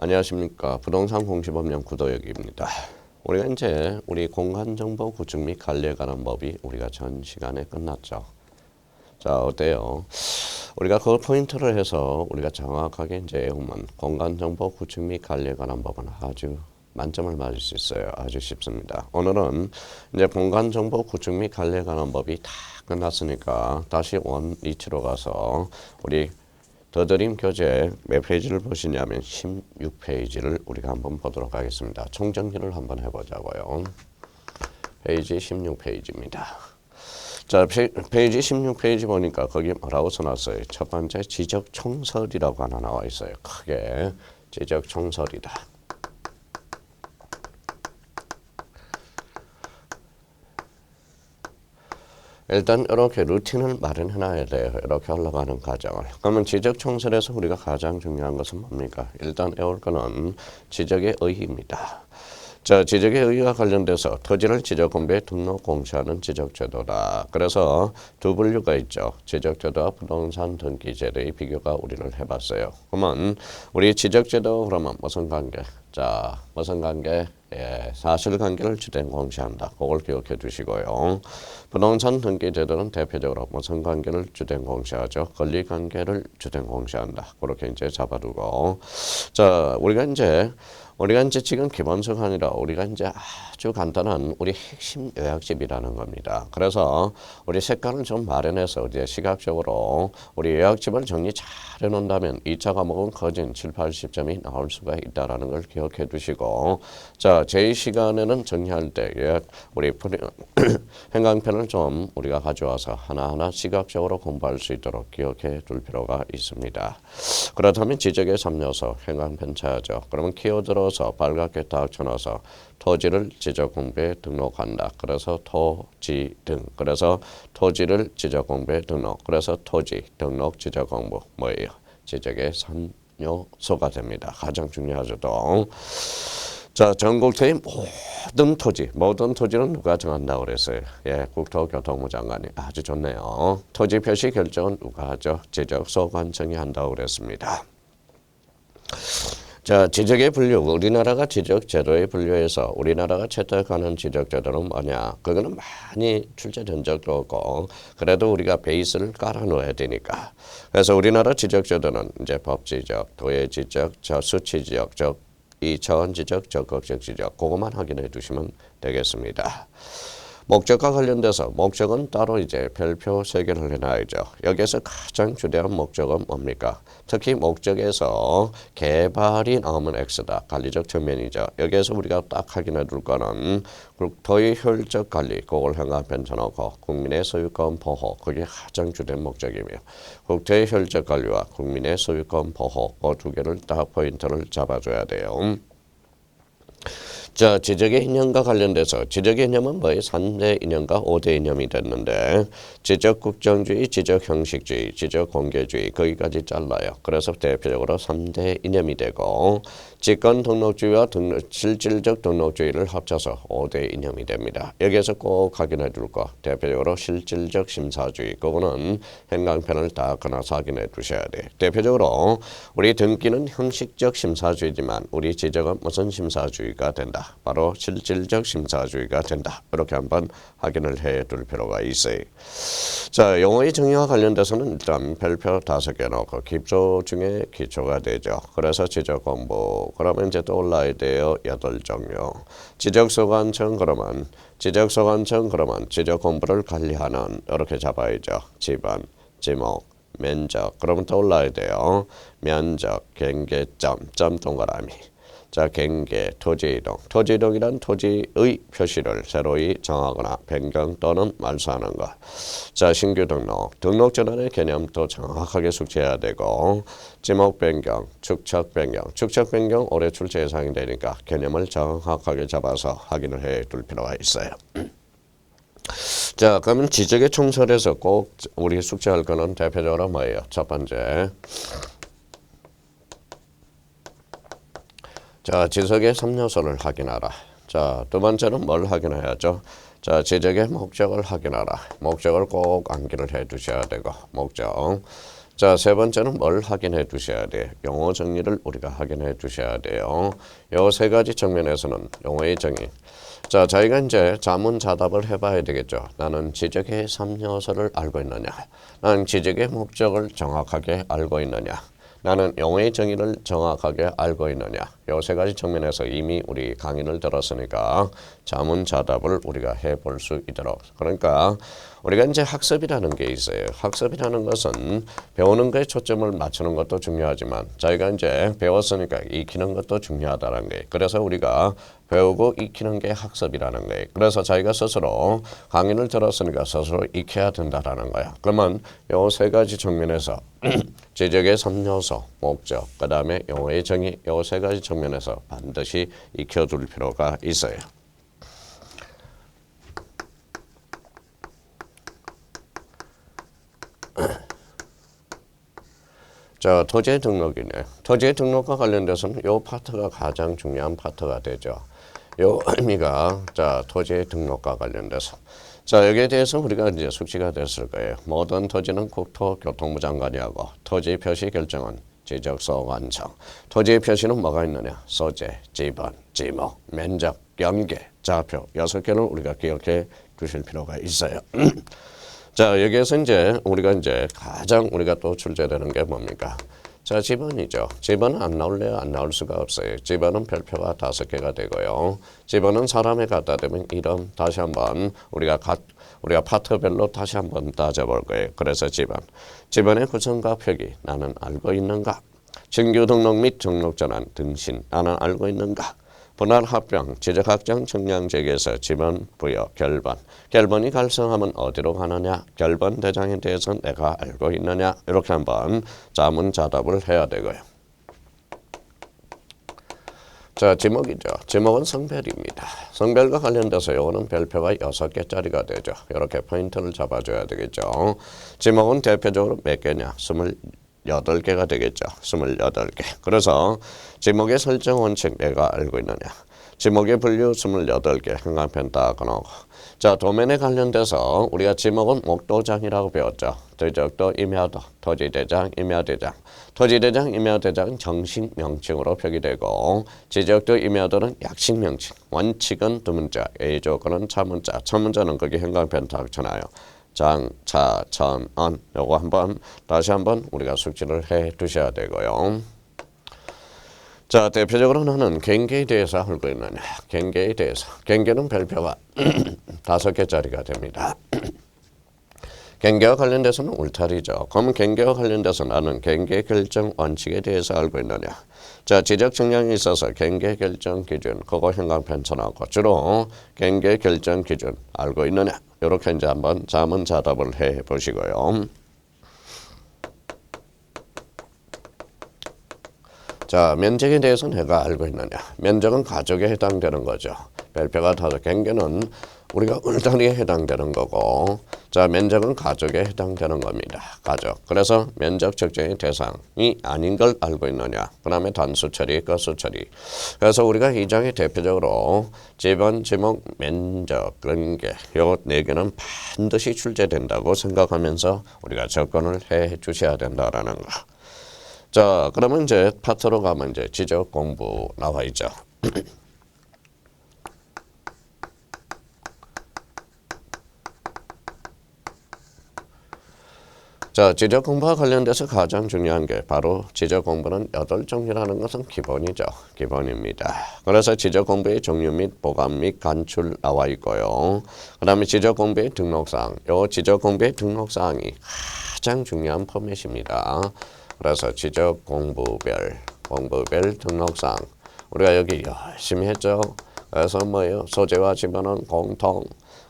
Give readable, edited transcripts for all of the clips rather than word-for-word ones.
안녕하십니까. 부동산 공시법령 구도혁입니다. 우리가 이제 우리 공간정보 구축 및 관리에 관한 법이 우리가 전 시간에 끝났죠. 자, 어때요? 우리가 그 포인트를 해서 우리가 정확하게 이제 외우면 공간정보 구축 및 관리에 관한 법은 아주 만점을 맞을 수 있어요. 아주 쉽습니다. 오늘은 이제 공간정보 구축 및 관리에 관한 법이 다 끝났으니까 다시 원리치로 가서 우리 더드림 교재 몇 페이지를 보시냐면 16페이지를 우리가 한번 보도록 하겠습니다. 총정리를 한번 해보자고요. 페이지 16페이지입니다. 자, 페이지 16페이지 보니까 거기 뭐라고 써놨어요? 첫 번째 지적 총설이라고 하나 나와 있어요. 크게 지적 총설이다. 일단 이렇게 루틴을 마련해 놔야 돼요. 이렇게 올라가는 과정을. 그러면 지적 총설에서 우리가 가장 중요한 것은 뭡니까? 일단 외울 거는 지적의 의의입니다. 자, 지적의 의의와 관련돼서 토지를 지적 공부에 등록 공시하는 지적제도다. 그래서 두 분류가 있죠. 지적제도와 부동산 등기제도의 비교가 우리를 해봤어요. 그러면 우리 지적제도 그러면 무슨 관계? 자, 무슨 관계? 예, 사실관계를 주된 공시한다. 그걸 기억해 두시고요. 부동산 등기제도는 대표적으로 무슨 관계를 주된 공시하죠? 권리관계를 주된 공시한다. 그렇게 이제 잡아두고, 자, 우리가 이제 지금 기본서가 아니라 우리가 이제 아주 간단한 우리 핵심 요약집이라는 겁니다. 그래서 우리 색깔을 좀 마련해서 이제 시각적으로 우리 요약집을 정리 잘 해놓는다면 2차 과목은 거진 7, 80점이 나올 수가 있다는 걸 기억해 두시고, 자, 제2시간에는 정리할 때 요약 우리 행강편을 좀 우리가 가져와서 하나하나 시각적으로 공부할 수 있도록 기억해 둘 필요가 있습니다. 그렇다면 지적의 3요소 행강편 찾아죠. 그러면 키워드로서 빨갛게 딱 쳐놔서 토지를 지적 공부에 등록한다. 그래서 토지 등. 그래서 토지를 지적 공부에 등록. 그래서 토지 등록 지적 공부 뭐예요? 지적의 3요소가 됩니다. 가장 중요하죠. 또. 자, 전국토의 모든 토지는 누가 정한다고 그랬어요? 예, 국토교통부 장관이. 아주 좋네요. 토지 표시 결정은 누가 하죠? 지적소관청이 한다고 그랬습니다. 자, 지적의 분류. 우리나라가 지적제도의 분류에서 우리나라가 채택하는 지적제도는 뭐냐? 그거는 많이 출제된 적도 없고 그래도 우리가 베이스를 깔아놓아야 되니까. 그래서 우리나라 지적제도는 이제 법지적, 도해지적, 수치지적, 이 자원지적, 적극적 지적 그것만 확인해 두시면 되겠습니다. 목적과 관련돼서 목적은 따로 이제 별표 3개를 해놔야죠. 여기에서 가장 주대한 목적은 뭡니까? 특히 목적에서 개발이 나오면 X다. 관리적 측면이죠. 여기에서 우리가 딱 확인해 둘 거는 국토의 효율적 관리, 그걸 행간편 쳐놓고 국민의 소유권 보호, 그게 가장 주된 목적이며 국토의 효율적 관리와 국민의 소유권 보호, 그 두 개를 딱 포인트를 잡아줘야 돼요. 자, 지적의 이념과 관련돼서 지적의 이념은 뭐예요? 3대 이념과 5대 이념이 됐는데 지적 국정주의, 지적 형식주의, 지적 공개주의 거기까지 잘라요. 그래서 대표적으로 3대 이념이 되고 직권 등록주의와 실질적 등록주의를 합쳐서 5대 이념이 됩니다. 여기에서 꼭 확인해 둘 거 대표적으로 실질적 심사주의 그거는 행강편을 다 끊어서 확인해 두셔야 돼요. 대표적으로 우리 등기는 형식적 심사주의지만 우리 지적은 무슨 심사주의가 된다. 바로 실질적 심사주의가 된다. 이렇게 한번 확인을 해 둘 필요가 있어요. 자, 용어의 정의와 관련돼서는 일단 별표 5개 넣고 기초 중에 기초가 되죠. 그래서 지적 공부 그러면 이제 떠올라야 돼요. 8종류. 지적소관청 그러면 지적 공부를 관리하는 이렇게 잡아야죠. 지번, 지목, 면적 그러면 떠올라야 돼요. 면적, 경계점, 점 동그라미. 자, 경계, 토지이동. 토지이동이란 토지의 표시를 새로이 정하거나 변경 또는 말소하는 것. 자, 신규 등록 전환의 개념도 정확하게 숙지해야 되고 지목 변경, 축척 변경 올해 출제 예상이 되니까 개념을 정확하게 잡아서 확인을 해 둘 필요가 있어요. 자, 그러면 지적의 총설에서 꼭 우리 숙지할 거는 대표적으로 뭐예요? 첫 번째. 자, 지적의 3요소를 확인하라. 자, 두 번째는 뭘 확인해야죠? 자, 지적의 목적을 확인하라. 목적을 꼭 암기를 해 두셔야 되고, 목적. 자, 세 번째는 뭘 확인해 주셔야 돼? 용어 정리를 우리가 확인해 주셔야 돼요. 요 세 가지 측면에서는 용어의 정의. 자, 저희가 이제 자문자답을 해봐야 되겠죠. 나는 지적의 3요소를 알고 있느냐? 나는 지적의 목적을 정확하게 알고 있느냐? 나는 용어의 정의를 정확하게 알고 있느냐? 요 세 가지 측면에서 이미 우리 강의를 들었으니까 자문자답을 우리가 해볼 수 있도록. 그러니까 우리가 이제 학습이라는 게 있어요. 학습이라는 것은 배우는 거에 초점을 맞추는 것도 중요하지만 저희가 이제 배웠으니까 익히는 것도 중요하다는 거예요. 그래서 우리가 배우고 익히는 게 학습이라는 거예요. 그래서 자기가 스스로 강의를 들었으니까 스스로 익혀야 된다라는 거야. 그러면 요 세 가지 측면에서 지적의 3요소, 목적, 그 다음에 용어의 정의, 요 세 가지 측면에서 반드시 익혀둘 필요가 있어요. 자, 토지의 등록이네. 토지의 등록과 관련돼서는 요 파트가 가장 중요한 파트가 되죠. 요 의미가 자, 토지의 등록과 관련돼서. 자, 여기에 대해서 우리가 이제 숙지가 됐을 거예요. 모든 토지는 국토교통부 장관이 하고 토지 표시 결정은 지적소 완성. 토지의 표시는 뭐가 있느냐? 소재, 지번, 지목, 면적, 연계, 좌표 6개를 우리가 기억해 주실 필요가 있어요. 자, 여기에서 이제 우리가 가장 우리가 또 출제되는 게 뭡니까? 자, 지번이죠. 지번은 안 나올래요? 안 나올 수가 없어요. 지번은 별표가 5개가 되고요. 지번은 사람에 갖다 대면 이름 다시 한번 우리가 파트별로 다시 한번 따져볼 거예요. 그래서 지번의 구성과 표기 나는 알고 있는가? 정규 등록 및 등록 전환 등신 나는 알고 있는가? 분할 합병, 지적확정 청량 제기에서 지번 부여, 결번. 결번이 갈성하면 어디로 가느냐? 결번 대장에 대해서 내가 알고 있느냐? 이렇게 한번 자문자답을 해야 되고요. 자, 지목이죠. 지목은 성별입니다. 성별과 관련돼서 요거는 별표가 6개짜리가 되죠. 이렇게 포인트를 잡아줘야 되겠죠. 지목은 대표적으로 몇 개냐? 28개가 되겠죠. 28개. 그래서 지목의 설정 원칙 내가 알고 있느냐. 지목의 분류 28개 형광펜 딱 그어놓고. 자, 도면에 관련돼서 우리가 지목은 목도장이라고 배웠죠. 지적도, 임야도, 토지대장, 임야대장. 토지대장, 임야대장은 정식 명칭으로 표기되고 지적도, 임야도는 약식 명칭. 원칙은 두문자, A 조건은 차문자. 차문자는 거기 형광펜 딱 쳐놔요. 장, 차, 천, 언 요거 다시 한번 우리가 숙지를 해 두셔야 되고요. 자, 대표적으로 나는 경계에 대해서 알고 있느냐. 경계에 대해서. 경계는 별표가 5개짜리가 됩니다. 경계와 관련돼서는 울타리죠. 그럼 경계와 관련돼서 나는 경계 결정 원칙에 대해서 알고 있느냐. 자, 지적 측량에 있어서 경계 결정 기준 그거 형광펜 쳐놓고 주로 경계 결정 기준 알고 있느냐. 이렇게 이제 한번 자문자답을 해 보시고요. 자, 면적에 대해서 내가 알고 있느냐. 면적은 가족에 해당되는 거죠. 별표가 5, 경계는 우리가 울타리에 해당되는 거고, 자, 면적은 가족에 해당되는 겁니다. 가족. 그래서 면적 측정의 대상이 아닌 걸 알고 있느냐. 그 다음에 단수 처리, 거수 처리. 그래서 우리가 이 장에 대표적으로 지번, 지목, 면적, 근계 요 4개는 반드시 출제된다고 생각하면서 우리가 접근을 해 주셔야 된다라는 거. 자, 그러면 이제 파트로 가면 이제 지적 공부 나와 있죠. 자, 지적 공부와 관련돼서 가장 중요한 게 바로 지적 공부는 8종류라는 것은 기본이죠. 기본입니다. 그래서 지적 공부의 종류 및 보관 및 간출 나와 있고요. 그 다음에 지적 공부의 등록사항. 요 지적 공부의 등록사항이 가장 중요한 포맷입니다. 그래서 지적 공부별 등록사항. 우리가 여기 열심히 했죠. 그래서 뭐예요? 소재와 지번은 공통.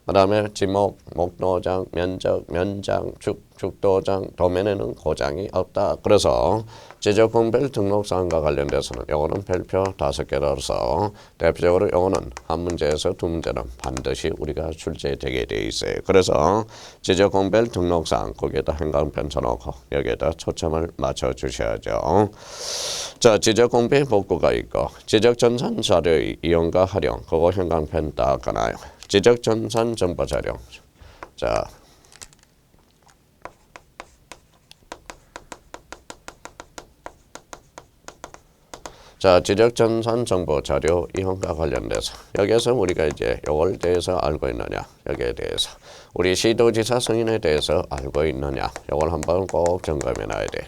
그 다음에 지목, 목도장, 면적, 면장, 축도장, 도면에는 고장이 없다. 그래서 지적공별 등록사항과 관련돼서는 요거는 별표 5개라서 대표적으로 요거는 한 문제에서 2문제는 반드시 우리가 출제되게 돼 있어요. 그래서 지적공별 등록사항 거기에다 형광펜 쳐놓고 여기에다 초점을 맞춰 주셔야죠. 자, 지적공부의 복구가 있고 지적전산 자료의 이용과 활용 그거 형광펜 딱 가나요. 지적전산 정보자료. 자, 자, 지적전산 정보 자료 이용과 관련돼서 여기에서 우리가 이제 요걸 대해서 알고 있느냐, 여기에 대해서 우리 시도지사 승인에 대해서 알고 있느냐, 요걸 한번 꼭 점검해 놔야 돼.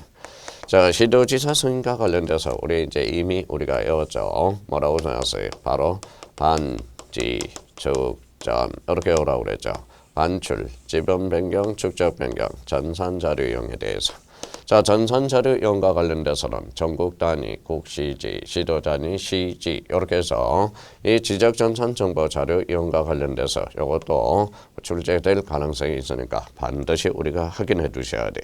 자, 시도지사 승인과 관련돼서 우리 이제 이미 우리가 외웠죠. 뭐라고 나왔어요? 바로 반지, 축전 이렇게 오라고 그랬죠. 반출, 지번 변경, 축적 변경, 전산 자료 이용에 대해서. 자, 전산 자료 이용과 관련돼서는 전국 단위, 국시지, 시도 단위, 시지 이렇게 해서 이 지적 전산 정보 자료 이용과 관련돼서 이것도 출제될 가능성이 있으니까 반드시 우리가 확인해 두셔야 돼.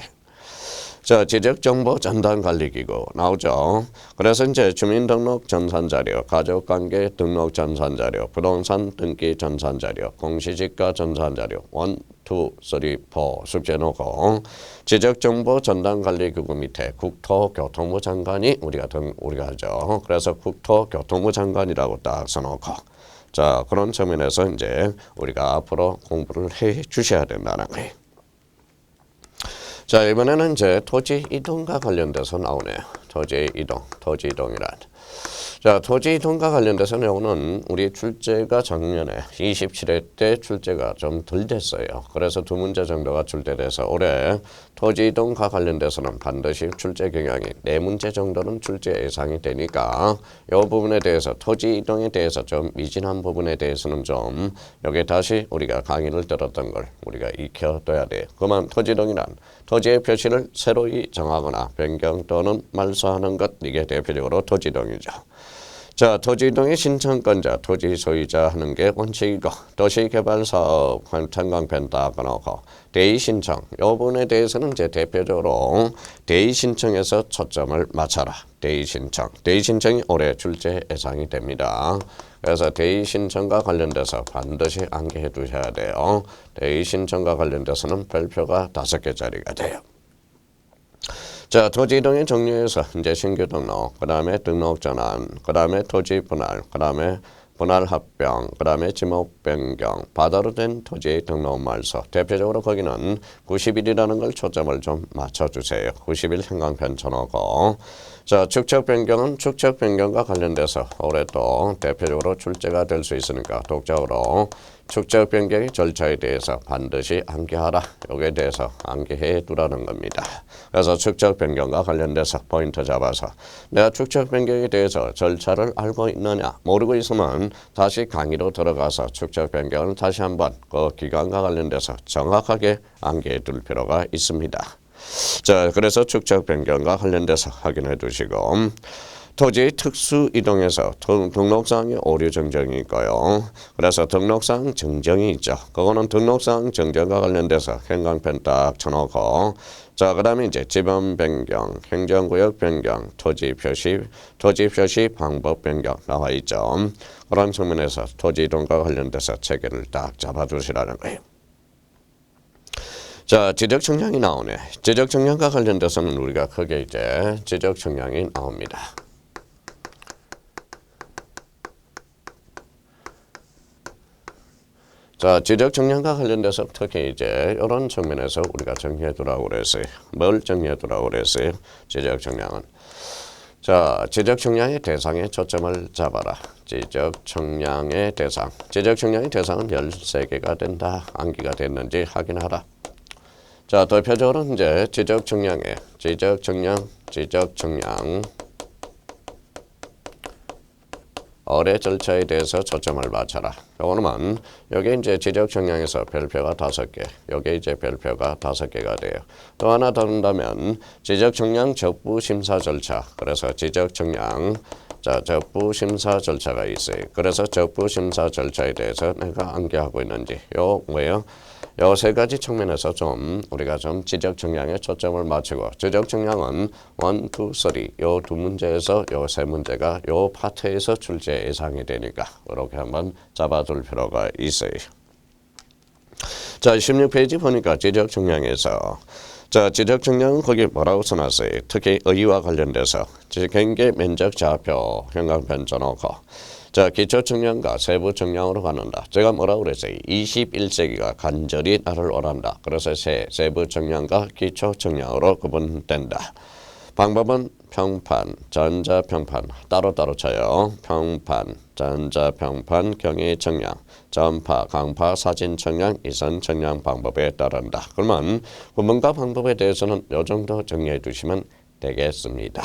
자, 지적정보 전담관리기구 나오죠. 그래서 이제 주민등록 전산자료, 가족관계 등록 전산자료, 부동산 등기 전산자료, 공시지가 전산자료 1, 2, 3, 4 숙제 놓고 지적정보 전담관리기구 밑에 국토교통부 장관이 우리가 하죠. 그래서 국토교통부 장관이라고 딱 써놓고 자, 그런 측면에서 이제 우리가 앞으로 공부를 해 주셔야 된다는 거예요. 자, 이번에는 이제 토지 이동과 관련돼서 나오네요. 토지 이동이란. 자, 토지 이동과 관련돼서는 오늘 우리 출제가 작년에 27회 때 출제가 좀 덜 됐어요. 그래서 2문제 정도가 출제돼서 올해 토지 이동과 관련돼서는 반드시 출제 경향이 4문제 정도는 출제 예상이 되니까 이 부분에 대해서 토지 이동에 대해서 좀 미진한 부분에 대해서는 좀 여기 다시 우리가 강의를 들었던 걸 우리가 익혀둬야 돼요. 그만 토지 이동이란 토지의 표시를 새로이 정하거나 변경 또는 말소하는 것, 이게 대표적으로 토지 이동이죠. 자, 토지 이동의 신청권자, 토지 소유자 하는 게 원칙이고 도시개발사업 관광편 딱 넣고 대의 신청, 이 부분에 대해서는 이제 대표적으로 대의 신청에서 초점을 맞춰라. 대의 신청이 올해 출제 예상이 됩니다. 그래서 대의 신청과 관련돼서 반드시 암기해 두셔야 돼요. 대의 신청과 관련돼서는 별표가 5개짜리가 돼요. 자, 토지 이동의 종류에서 이제 신규 등록, 그 다음에 등록 전환, 그 다음에 토지 분할, 그 다음에 분할 합병, 그 다음에 지목 변경, 바다로 된 토지 등록 말소. 대표적으로 거기는 90일이라는 걸 초점을 좀 맞춰주세요. 90일 행강편 쳐놓고. 자, 축적 변경은 축적 변경과 관련돼서 올해 또 대표적으로 출제가 될 수 있으니까 독자적으로 축적 변경의 절차에 대해서 반드시 암기하라. 여기에 대해서 암기해 두라는 겁니다. 그래서 축적 변경과 관련돼서 포인트 잡아서 내가 축적 변경에 대해서 절차를 알고 있느냐, 모르고 있으면 다시 강의로 들어가서 축적 변경을 다시 한번 그 기간과 관련돼서 정확하게 암기해 둘 필요가 있습니다. 자, 그래서 축적 변경과 관련돼서 확인해 두시고 토지의 특수 이동에서 등록사항의 오류 정정이 있고요. 그래서 등록사항 정정이 있죠. 그거는 등록사항 정정과 관련돼서 행강편 딱 쳐놓고 자, 그 다음에 이제 지번 변경, 행정구역 변경, 토지 표시 방법 변경 나와 있죠. 그런 측면에서 토지 이동과 관련돼서 체계를 딱 잡아두시라는 거예요. 자, 지적 청량이 나오네. 지적 청량과 관련돼서는 우리가 크게 이제 지적 청량이 나옵니다. 자, 지적 청량과 관련돼서 특히 이제 이런 측면에서 우리가 정리해 두라고 그랬어요. 뭘 정리해 두라고 그랬어요? 지적 청량은. 자, 지적 청량의 대상에 초점을 잡아라. 지적 청량의 대상. 지적 청량의 대상은 13개가 된다. 암기가 됐는지 확인하라. 자, 대표적으로 이제 지적 청량 어뢰 절차에 대해서 초점을 맞춰라. 요거는 여기 이제 지적 청량에서 별표가 5개, 여기 이제 별표가 5개가 돼요. 또 하나 더 한다면 지적 청량 적부 심사 절차. 그래서 지적 청량 적부 심사 절차가 있어요. 그래서 적부 심사 절차에 대해서 내가 암기하고 있는지 요 뭐예요? 요 3가지 측면에서 좀 우리가 좀 지적 청량에 초점을 맞추고 지적 청량은 1, 2, 3 요 2문제에서 요 3문제가 요 파트에서 출제 예상이 되니까 이렇게 한번 잡아둘 필요가 있어요. 자, 16페이지 보니까 지적 청량에서 자, 지적 청량은 거기 뭐라고 써놨어요? 특히 의의와 관련돼서 경계 면적 좌표 형광펜 쳐놓고 자, 기초 청량과 세부 청량으로 가는다. 제가 뭐라고 그랬어요? 21세기가 간절히 나를 오란다. 그래서 세부 청량과 기초 청량으로 구분된다. 방법은 평판, 전자평판 따로따로 쳐요. 평판, 전자평판, 경위 청량, 전파, 강파, 사진 청량, 이선 청량 방법에 따른다. 그러면 구문과 방법에 대해서는 이 정도 정리해 두시면 되겠습니다.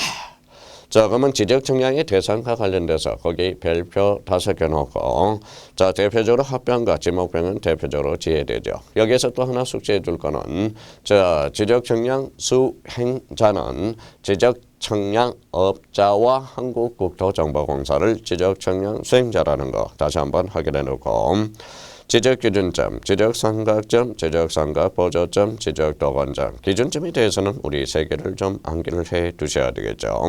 자, 그러면 지적 청량의 대상과 관련돼서 거기 별표 5개 놓고, 자, 대표적으로 합병과 지목병은 대표적으로 지혜되죠. 여기에서 또 하나 숙제해 줄 거는, 자, 지적 청량 수행자는 지적 청량 업자와 한국국토정보공사를 지적 청량 수행자라는 거 다시 한번 확인해 놓고, 지적기준점, 지적삼각점, 지적삼각보조점, 지적도건점, 기준점에 대해서는 우리 3개를 좀 암기를 해 두셔야 되겠죠.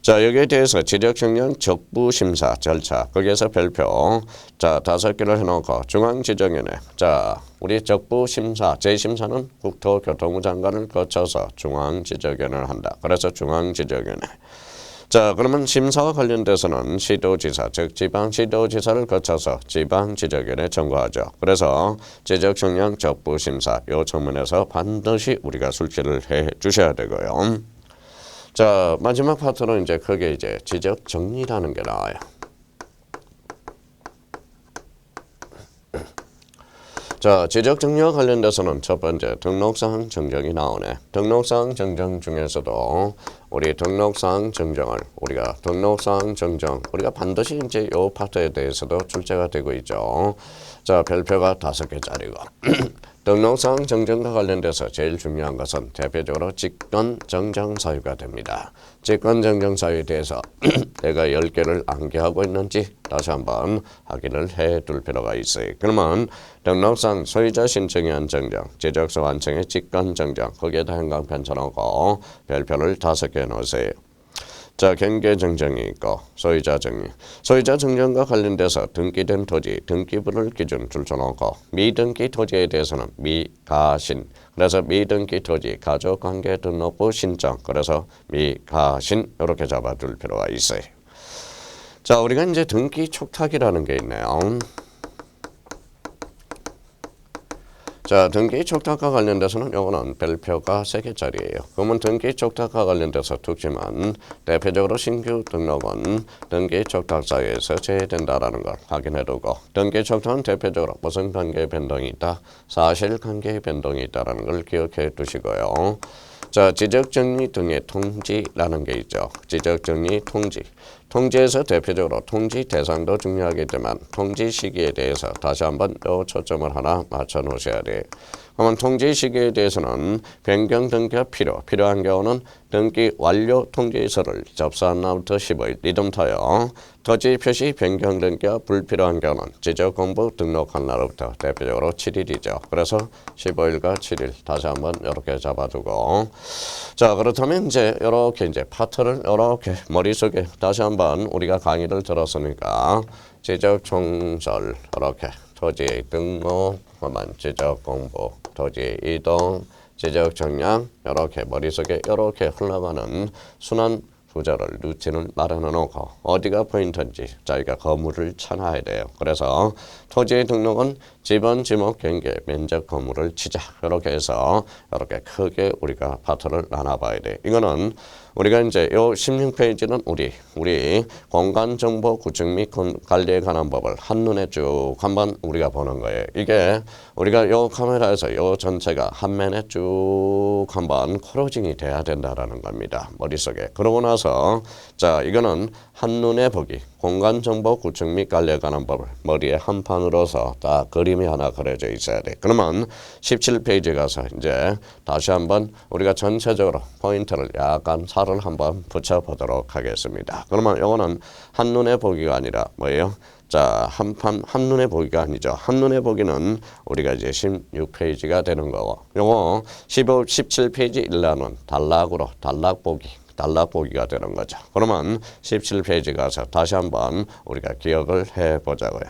자, 여기에 대해서 지적청량 적부심사 절차, 거기에서 별표, 자, 5개를 해놓고 중앙지정위원회, 자, 우리 적부심사, 재심사는 국토교통부 장관을 거쳐서 중앙지적위원회를 한다. 그래서 중앙지적위원회. 자, 그러면 심사와 관련돼서는 시도지사, 즉 지방시도지사를 거쳐서 지방지적위원회에 청구하죠. 그래서 지적청량 적부심사 이 청문에서 반드시 우리가 술제를 해 주셔야 되고요. 자, 마지막 파트로 이제 크게 이제 지적정리라는 게 나와요. 자, 지적정리와 관련돼서는 첫 번째 등록사항 정정이 나오네. 등록사항 정정 중에서도 우리 등록사항 정정을 우리가 반드시 이제 이 파트에 대해서도 출제가 되고 있죠. 자, 별표가 5개짜리고 등록사항 정정과 관련돼서 제일 중요한 것은 대표적으로 직권정정 사유가 됩니다. 직권정정 사유에 대해서 내가 10개를 암기하고 있는지 다시 한번 확인을 해 둘 필요가 있어요. 그러면 등록상 소유자 신청에 한 정정, 지적서 완청의 직권정정 거기에다 행강편 쳐놓고 별표를 5개 놓으세요. 자, 경계정정이 있고 소유자 정리. 소유자 정정과 관련돼서 등기된 토지, 등기부를 기준 줄쳐놓고 미등기 토지에 대해서는 미가신. 그래서 미등기 토지 가족관계 등록부 신청. 그래서 미가신 이렇게 잡아둘 필요가 있어요. 자, 우리가 이제 등기 촉탁이라는 게 있네요. 자, 등기 촉탁과 관련돼서는 요거는 별표가 3개짜리예요. 그러면 등기 촉탁과 관련돼서 특징은 대표적으로 신규 등록은 등기 촉탁 사유에서 제외된다라는 걸 확인해 두고 등기 촉탁은 대표적으로 무슨 관계 변동이 있다? 사실관계 변동이 있다라는 걸 기억해 두시고요. 자, 지적정리 등의 통지라는 게 있죠. 지적정리 통지. 통지에서 대표적으로 통지 대상도 중요하겠지만 통지 시기에 대해서 다시 한번 또 초점을 하나 맞춰 놓으셔야 돼요. 그러면 통지 시기에 대해서는 변경 등기가 필요한 경우는 등기 완료 통지서를 접수한 날부터 15일 이듬터요. 토지 표시 변경 등기가 불필요한 경우는 지적공부 등록한 날부터 대표적으로 7일이죠. 그래서 15일과 7일 다시 한번 이렇게 잡아두고 자, 그렇다면 이제 이렇게 이제 파트를 이렇게 머릿속에 다시 한번 우리가 강의를 들었으니까 지적총설 이렇게 토지 등록, 지적공부, 토지 이동, 지적정량 이렇게 머릿속에 이렇게 흘러가는 순환 구조를 루틴을 마련해 놓고 어디가 포인트인지 저희가 건물을 찾아야 돼요. 그래서 토지의 등록은 지번, 지목, 경계, 면적 건물을 치자 이렇게 해서 이렇게 크게 우리가 파트를 나눠봐야 돼. 이거는 우리가 이제 요 16페이지는 우리 공간정보 구축 및 관리에 관한 법을 한눈에 쭉 한번 우리가 보는 거예요. 이게 우리가 요 카메라에서 요 전체가 한면에 쭉 한번 크로징이 돼야 된다라는 겁니다. 머릿속에. 그러고 나서 자, 이거는 한눈에 보기. 공간정보 구축 및 관리에 관한 법을 머리에 한 판으로서 딱 그림이 하나 그려져 있어야 돼. 그러면 17페이지 가서 이제 다시 한번 우리가 전체적으로 포인트를 약간 살을 한번 붙여보도록 하겠습니다. 그러면 이거는 한눈에 보기가 아니라 뭐예요? 자, 한눈에 보기가 아니죠. 한눈에 보기는 우리가 이제 16페이지가 되는 거고, 요거 17페이지 1라는 단락으로 단락보기가 되는 거죠. 그러면 17페이지 가서 다시 한번 우리가 기억을 해보자고요.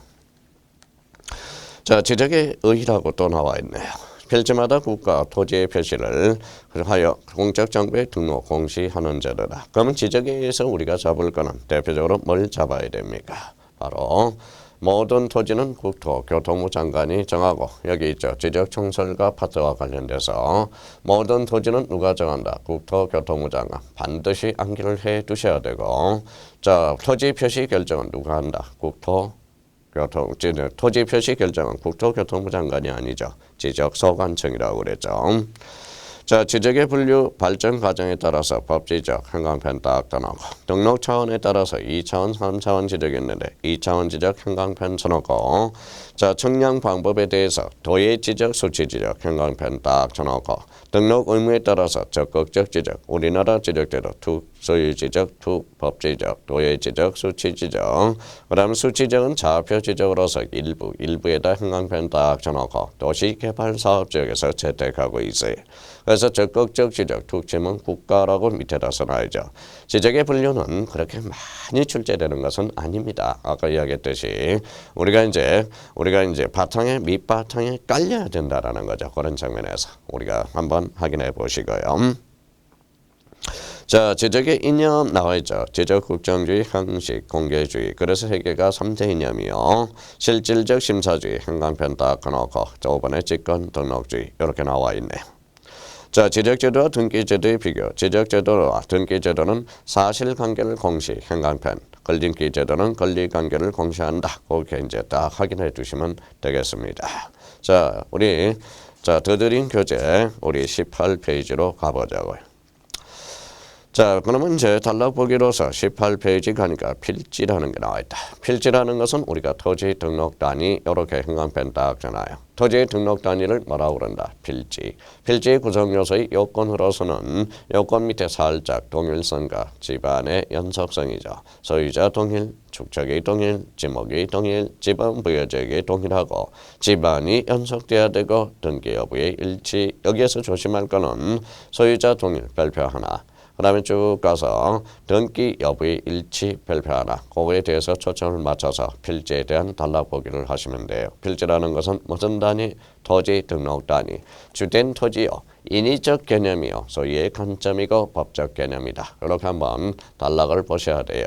자, 지적의 의의라고 또 나와 있네요. 필지마다 국가 토지의 표시를 하여 공적 정보에 등록 공시하는 제도다. 그러면 지적에 의해서 우리가 잡을 거는 대표적으로 뭘 잡아야 됩니까? 바로 모든 토지는 국토교통부 장관이 정하고 여기 있죠. 지적청설과 파트와 관련돼서 모든 토지는 누가 정한다? 국토교통부 장관 반드시 암기를 해 두셔야 되고 자 토지 표시 결정은 누가 한다? 토지 표시 결정은 국토교통부 장관이 아니죠. 지적소관청이라고 그랬죠. 자, 지적의 분류 발전 과정에 따라서 법지적, 형광펜 딱 떠나고 등록 차원에 따라서 2차원, 3차원 지적이 있는데 2차원 지적, 형광펜 쳐놓고 자, 측량 방법에 대해서 도의 지적, 수치 지적, 형광펜 딱 쳐놓고 등록 의무에 따라서 적극적 지적, 우리나라 지적제도 투 소유 지적, 투 법지적, 도의 지적, 수치 지적 그 다음 수치적은 좌표 지적으로서 일부에다 형광펜 딱 쳐놓고 도시개발사업지역에서 채택하고 있어요. 그래서 적극적 지적, 특징은 국가라고 밑에다 써놔야죠. 지적의 분류는 그렇게 많이 출제되는 것은 아닙니다. 아까 이야기했듯이 우리가 이제 바탕에 밑바탕에 깔려야 된다라는 거죠. 그런 측면에서 우리가 한번 확인해 보시고요. 자, 지적의 이념 나와 있죠. 지적 국정주의, 형식, 공개주의. 그래서 세 개가 3대 이념이요. 실질적 심사주의, 형광펜 딱 꺼놓고 저번에 직권 등록주의 이렇게 나와 있네요. 자, 지적제도와 등기제도의 비교. 지적제도와 등기제도는 사실관계를 공시, 형광펜. 권리인기제도는 권리관계를 공시한다. 그렇게 이제 딱 확인해 두시면 되겠습니다. 자, 우리 더드림 교재 우리 18페이지로 가보자고요. 자, 그러면 이제 단락 보기로서 18페이지 가니까 필지라는 게 나와 있다. 필지라는 것은 우리가 토지 등록 단위 이렇게 형광펜 딱 잖아요. 토지 등록 단위를 뭐라고 그런다? 필지. 필지의 구성 요소의 요건으로서는 요건 밑에 살짝 동일성과 집안의 연속성이죠. 소유자 동일, 축척이 동일, 지목이 동일, 지번 부여지역이 동일하고 집안이 연속돼야 되고 등기 여부의 일치. 여기에서 조심할 거는 소유자 동일 별표 하나. 그 다음에 쭉 가서 등기 여부의 일치 별표 하나. 그거에 대해서 초점을 맞춰서 필지에 대한 단락 보기를 하시면 돼요. 필지라는 것은 무슨 단위? 토지 등록 단위. 주된 토지요. 인위적 개념이요. 소유의 관점이고 법적 개념이다. 이렇게 한번 단락을 보셔야 돼요.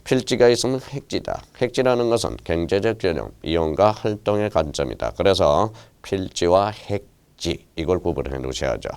필지가 있으면 획지다. 획지라는 것은 경제적 개념, 이용과 활동의 관점이다. 그래서 필지와 획지 이걸 구분해 놓으셔야죠.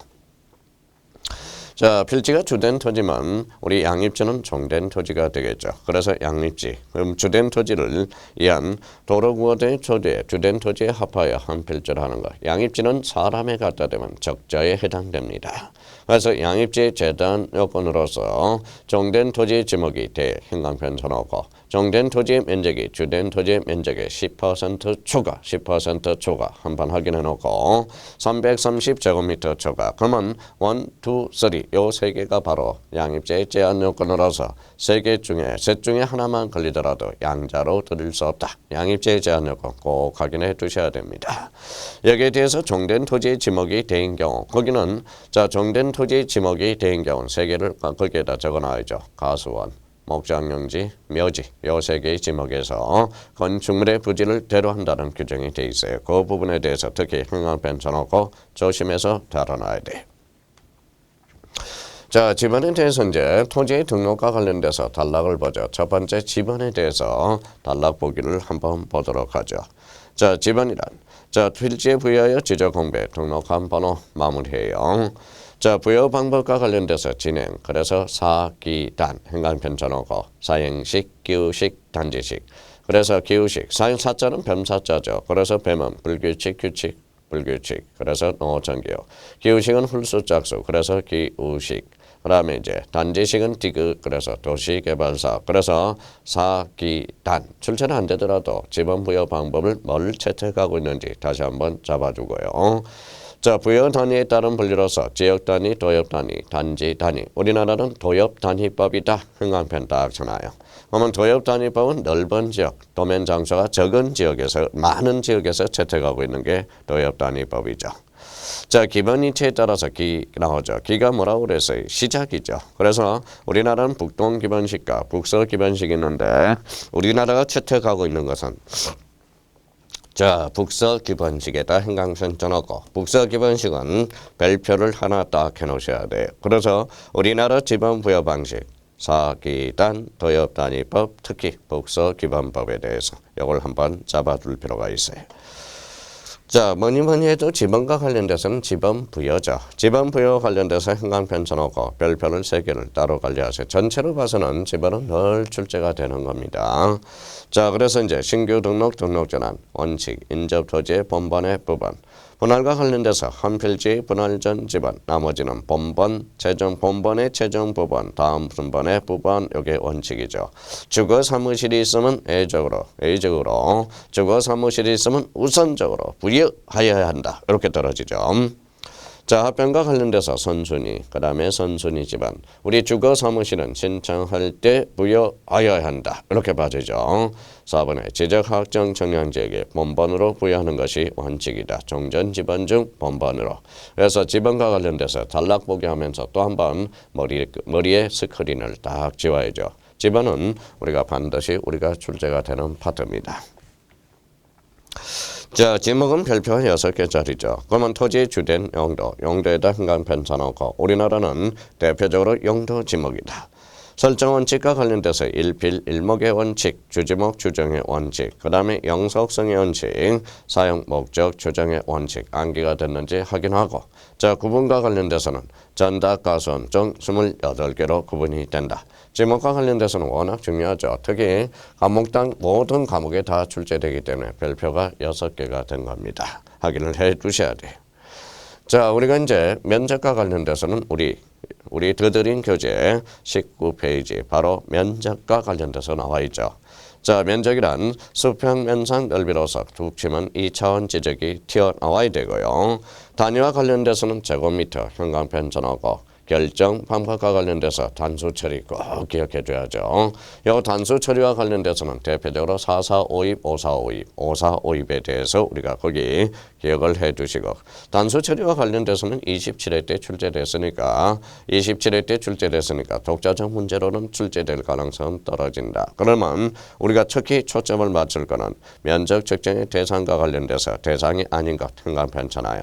자, 필지가 주된 토지만 우리 양립지는 종된 토지가 되겠죠. 그래서 양립지, 그럼 주된 토지를 이한 도로구역의 토지에 주된 토지에 합하여 한 필지를 하는 것. 양립지는 사람에 갖다 대면 적자에 해당됩니다. 그래서 양립지 재단 요건으로서 종된 토지 지목이 대 형광펜 쳐놓고 종된 토지의 면적이 주된 토지의 면적의 10% 초과, 10% 초과 한번 확인해 놓고 330제곱미터 초과. 그러면 1, 2, 3 요 세 개가 바로 양립지의 제한 요건으로서 세 개 중에 셋 중에 하나만 걸리더라도 양자로 드릴 수 없다. 양립지의 제한 요건 꼭 확인해 두셔야 됩니다. 여기에 대해서 종된 토지의 지목이 대인 경우 거기는 자 종된 토지의 지목이 대인 경우는 세 개를 거기에다 적어놔야죠. 가수원, 목장용지, 묘지 요 세 개의 지목에서 건축물의 부지를 대로한다는 규정이 돼 있어요. 그 부분에 대해서 특히 형광펜 쳐놓고 조심해서 다뤄놔야 돼요. 자, 지번에 대해서 이제 토지의 등록과 관련돼서 단락을 보죠. 첫 번째 지번에 대해서 단락 보기를 한번 보도록 하죠. 자, 지번이란 자 필지에 부여하여 지적 공배 등록한 번호 마무리해요. 자, 부여 방법과 관련돼서 진행. 그래서 사기단 형광펜 쳐놓고 사행식, 기후식, 단지식. 그래서 기후식 사자는 뱀사자죠. 그래서 뱀은 불규칙, 규칙, 불규칙. 그래서 농어촌기호. 기후식은 훌수짝수. 그래서 기후식. 그 다음에 이제 단지식은 디귿. 그래서 도시개발사. 그래서 사기단. 출제는 안 되더라도 지번 부여 방법을 뭘 채택하고 있는지 다시 한번 잡아주고요. 자, 부여 단위에 따른 분류로서 지역 단위, 도엽 단위, 단지 단위. 우리나라는 도엽 단위법이다. 형광펜 딱 쳐놔요. 그러면 도엽 단위법은 넓은 지역, 도면 장소가 적은 지역에서 많은 지역에서 채택하고 있는 게 도엽 단위법이죠. 자, 기본 이체에 따라서 기 나오죠. 기가 뭐라고 그랬어요? 시작이죠. 그래서 우리나라는 북동 기본식과 북서 기본식이 있는데 우리나라가 채택하고 있는 것은 자, 북서 기본식에다 형광펜 쳐놓고 북서 기본식은 별표를 하나 딱 해놓으셔야 돼요. 그래서 우리나라 지번 부여 방식 사기단, 도엽단위법, 특히 복서기반법에 대해서 이걸 한번 잡아둘 필요가 있어요. 자, 뭐니 해도 지방과 관련돼서는 지방부여죠. 지방부여 관련돼서 행강편찬하고 별표를 3개를 따로 관리하세요. 전체로 봐서는 지방은 늘 출제가 되는 겁니다. 자, 그래서 이제 신규 등록전환, 원칙, 인접토지의 본번의 부분, 분할과 관련돼서 한 필지 분할 전 지번, 나머지는 본번의 최종 부분, 다음 분번의 부분, 이게 원칙이죠. 주거 사무실이 있으면 A적으로 주거 사무실이 있으면 우선적으로 부여하여야 한다. 이렇게 떨어지죠. 자, 합병과 관련돼서 선순위, 그 다음에 선순위 지번. 우리 주거 사무실은 신청할 때 부여하여야 한다. 이렇게 봐주죠. 4번에 지적 확정 청량지역에 본번으로 부여하는 것이 원칙이다. 종전 지번 중 본번으로. 그래서 지번과 관련돼서 단락보기 하면서 또 한 번 머리에 스크린을 딱 지워야죠. 지번은 우리가 반드시 출제가 되는 파트입니다. 자, 지목은 별표가 6개짜리죠. 그러면 토지의 주된 용도에다 행간편찬하고 우리나라는 대표적으로 용도 지목이다. 설정 원칙과 관련돼서 일필, 일목의 원칙, 주지목, 주정의 원칙, 그 다음에 영속성의 원칙, 사용 목적, 주정의 원칙, 암기가 됐는지 확인하고, 자, 구분과 관련돼서는 전답 가수원정 28개로 구분이 된다. 지목과 관련돼서는 워낙 중요하죠. 특히 과목당 모든 과목에 다 출제되기 때문에 별표가 6개가 된 겁니다. 확인을 해 두셔야 돼요. 자, 우리가 이제 면적과 관련돼서는 우리 드드린 교재 19페이지 바로 면적과 관련돼서 나와 있죠. 자, 면적이란 수평, 면상, 넓이로서 툭 치면 2차원 지적이 튀어나와야 되고요. 단위와 관련돼서는 제곱미터, 형광펜천하고 결정 방법과 관련돼서 단수 처리 꼭 기억해 줘야죠. 이 단수 처리와 관련돼서는 대표적으로 4452, 5452, 5452에 대해서 우리가 거기 기억을 해 두시고, 단수 처리와 관련돼서는 27회 때 출제됐으니까 독자적 문제로는 출제될 가능성은 떨어진다. 그러면 우리가 특히 초점을 맞출 거는 면적 측정의 대상과 관련돼서 대상이 아닌 것 행간편찮아요.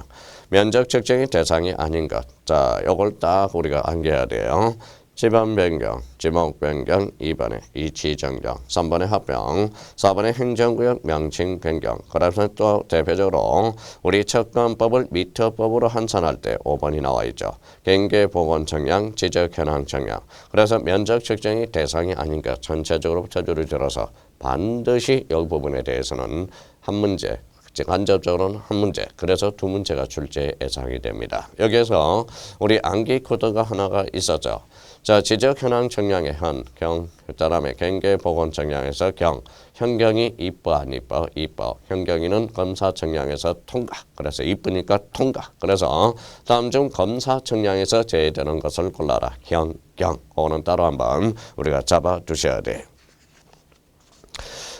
면적 측정의 대상이 아닌 것. 자, 요걸 딱 우리가 암기해야 돼요. 지번 변경, 지목 변경, 2번에 이치 정정, 3번에 합병, 4번에 행정구역 명칭 변경. 그래서 또 대표적으로 우리 채권법을 미터법으로 환산할 때 5번이 나와 있죠. 경계 보건 청량, 지적 현황 청량. 그래서 면적 측정이 대상이 아닌 것 전체적으로 저주를 들어서 반드시 이 부분에 대해서는 한 문제, 간접적으로는 한 문제, 그래서 2문제가 출제 예상이 됩니다. 여기에서 우리 암기 코드가 하나가 있었죠. 자, 지적 현황 청량의 현, 경, 그다음에 경계 보건 청량에서 경, 현경이 이뻐 안 이뻐? 이뻐. 현경이는 검사 청량에서 통과. 그래서 이쁘니까 통과. 그래서 다음 중 검사 청량에서 제외되는 것을 골라라. 현, 경. 그거는 따로 한번 우리가 잡아 두셔야 돼요.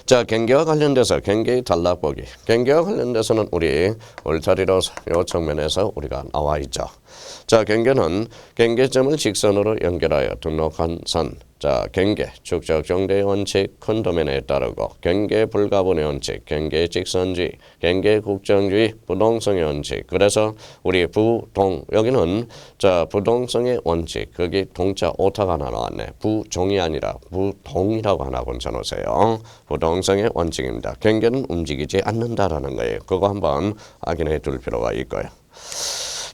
자, 경계와 관련돼서 경계의 단락보기. 경계와 관련돼서는 우리 울타리로 요 측면에서 우리가 나와 있죠. 자, 경계는 경계점을 직선으로 연결하여 등록한 선. 자, 경계, 축적 정대의 원칙, 큰 도면에 따르고 경계 불가분의 원칙, 경계 직선주의, 경계 국정주의, 부동성의 원칙. 그래서 우리 부동, 여기는 자, 부동성의 원칙, 거기 동자 오타가 하나 나왔네. 부종이 아니라 부동이라고 하나 붙여놓으세요. 부동성의 원칙입니다. 경계는 움직이지 않는다라는 거예요. 그거 한번 확인해 둘 필요가 있고요.